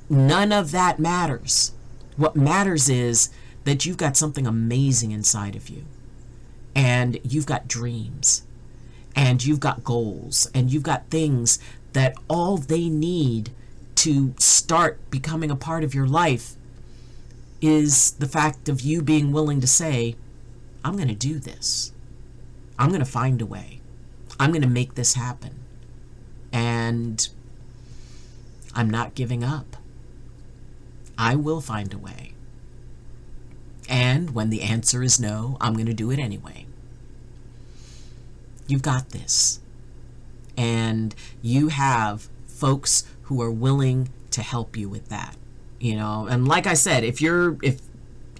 Speaker 1: None of that matters. What matters is that you've got something amazing inside of you. And you've got dreams. And you've got goals. And you've got things that all they need to start becoming a part of your life is the fact of you being willing to say, I'm going to do this. I'm going to find a way. I'm going to make this happen. And I'm not giving up. I will find a way. And when the answer is no, I'm going to do it anyway. You've got this. And you have folks who are willing to help you with that. You know, and like I said, if you're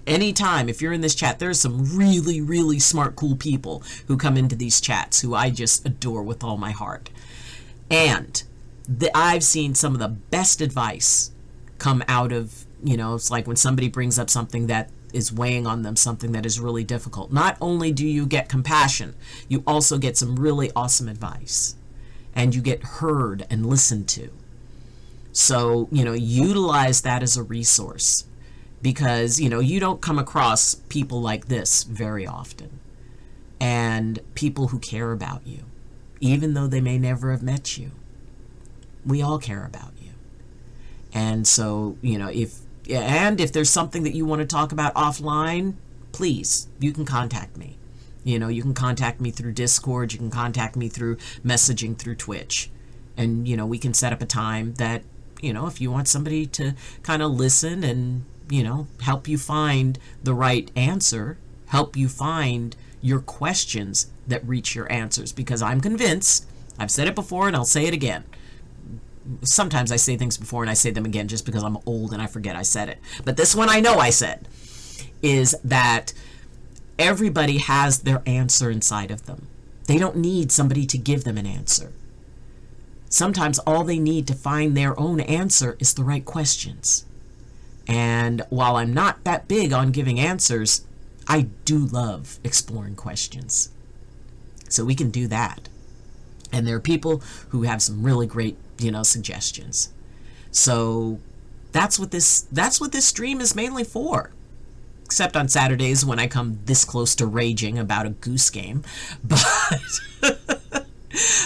Speaker 1: in this chat, there's some really, really smart, cool people who come into these chats who I just adore with all my heart. And I've seen some of the best advice come out of, it's like when somebody brings up something that is weighing on them, something that is really difficult. Not only do you get compassion, you also get some really awesome advice. And you get heard and listened to. So, utilize that as a resource. Because, you don't come across people like this very often. And people who care about you, even though they may never have met you. We all care about you. And so, if there's something that you want to talk about offline, please, you can contact me. You can contact me through Discord, you can contact me through messaging through Twitch. And, we can set up a time that, if you want somebody to kind of listen and help you find the right answer, help you find your questions that reach your answers. Because I'm convinced, I've said it before and I'll say it again. Sometimes I say things before and I say them again just because I'm old and I forget I said it. But this one I know I said, is that everybody has their answer inside of them. They don't need somebody to give them an answer. Sometimes all they need to find their own answer is the right questions. And while I'm not that big on giving answers, I do love exploring questions. So we can do that. And there are people who have some really great, suggestions. So that's what this stream is mainly for. Except on Saturdays when I come this close to raging about a goose game.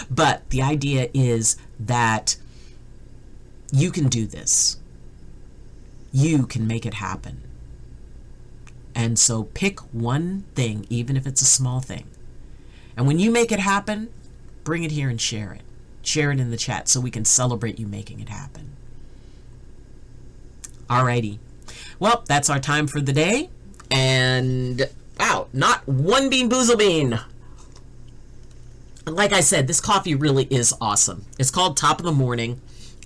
Speaker 1: But the idea is that you can do this. You can make it happen. And so pick one thing, even if it's a small thing. And when you make it happen, bring it here and share it. Share it in the chat so we can celebrate you making it happen. Alrighty. Well, that's our time for the day. And, wow, not one bean boozle bean. Like I said, this coffee really is awesome. It's called Top of the Morning,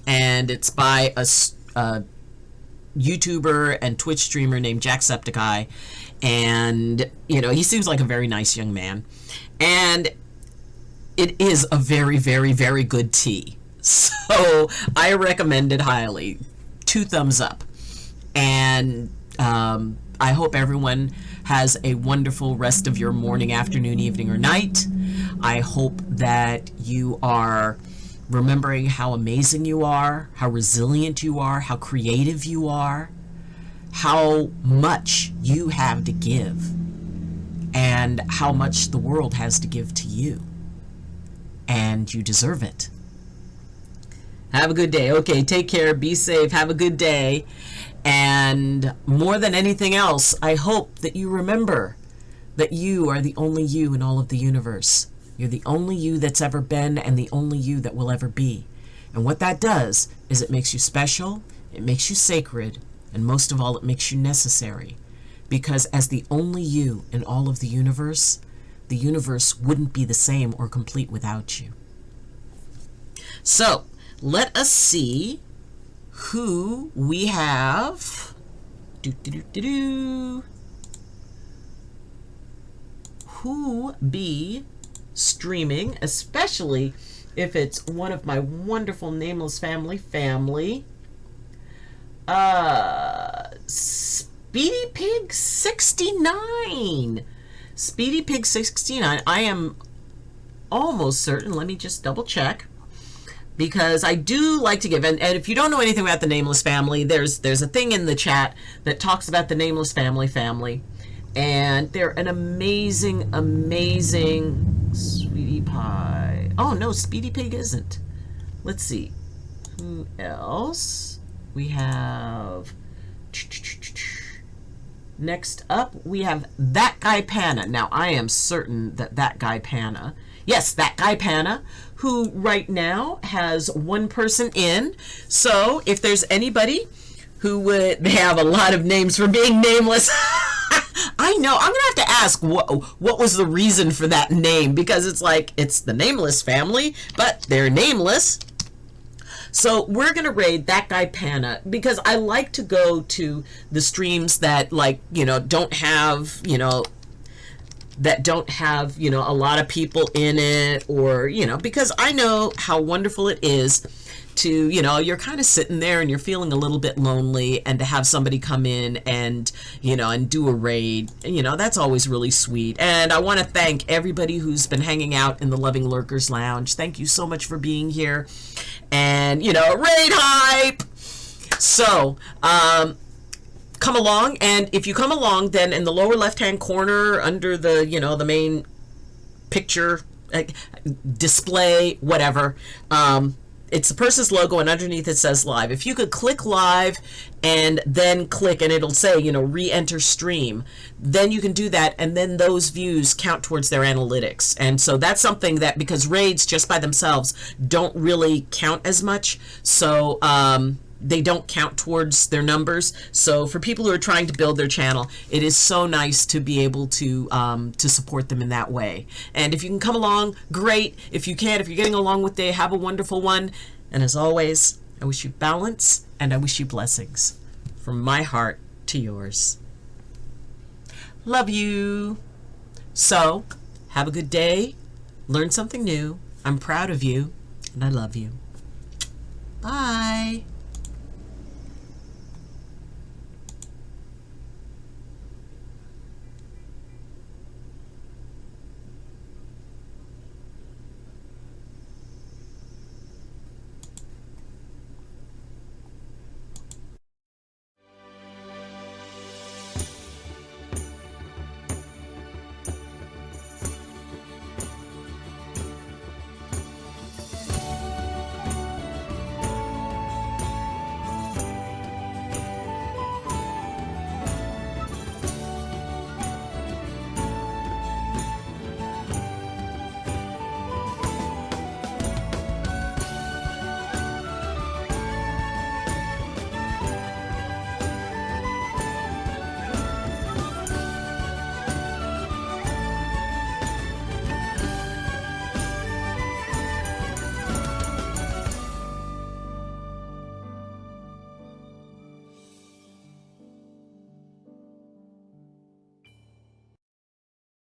Speaker 1: and it's by a YouTuber and Twitch streamer named Jacksepticeye. And, he seems like a very nice young man. And it is a very, very, very good tea. So I recommend it highly. 2 thumbs up. And I hope everyone has a wonderful rest of your morning, afternoon, evening, or night. I hope that you are remembering how amazing you are, how resilient you are, how creative you are, how much you have to give, and how much the world has to give to you. And you deserve it. Have a good day. Okay, take care. Be safe. Have a good day. And more than anything else, I hope that you remember that you are the only you in all of the universe. You're the only you that's ever been and the only you that will ever be. And what that does is it makes you special, it makes you sacred, and most of all, it makes you necessary. Because as the only you in all of the universe wouldn't be the same or complete without you. So, let us see who we have. Who be streaming, especially if it's one of my wonderful nameless family. Speedy Pig 69. Speedy Pig 69. I am almost certain. Let me just double check. Because I do like to give, and if you don't know anything about the Nameless family, there's a thing in the chat that talks about the Nameless family, and they're an amazing sweetie pie. Oh no, Speedy Pig isn't. Let's see, who else we have. Next up, we have That Guy Panna. Now, I am certain that Guy Panna, yes, That Guy Panna, who right now has one person in. So if there's anybody who would, they have a lot of names for being nameless. I know, I'm gonna have to ask what was the reason for that name, because it's like, it's the Nameless family, but they're nameless. So we're going to raid That Guy Panna, because I like to go to the streams that, like, you know, don't have, you know, a lot of people in it, or, you know, because I know how wonderful it is to, you know, you're kind of sitting there and you're feeling a little bit lonely, and to have somebody come in and, you know, and do a raid, you know, that's always really sweet. And I want to thank everybody who's been hanging out in the Loving Lurkers Lounge. Thank you so much for being here. And, you know, raid hype. So, come along, and if you come along, then in the lower left-hand corner under the, you know, the main picture, display, whatever, it's the person's logo, and underneath it says live. If you could click live and then click, and it'll say, you know, re-enter stream, then you can do that, and then those views count towards their analytics. And so that's something that, because raids just by themselves don't really count as much, so they don't count towards their numbers. So for people who are trying to build their channel, it is so nice to be able to support them in that way. And if you can come along, great. If you can't, if you're getting along with day, have a wonderful one. And as always, I wish you balance, and I wish you blessings from my heart to yours. Love you. So have a good day. Learn something new. I'm proud of you, and I love you. Bye.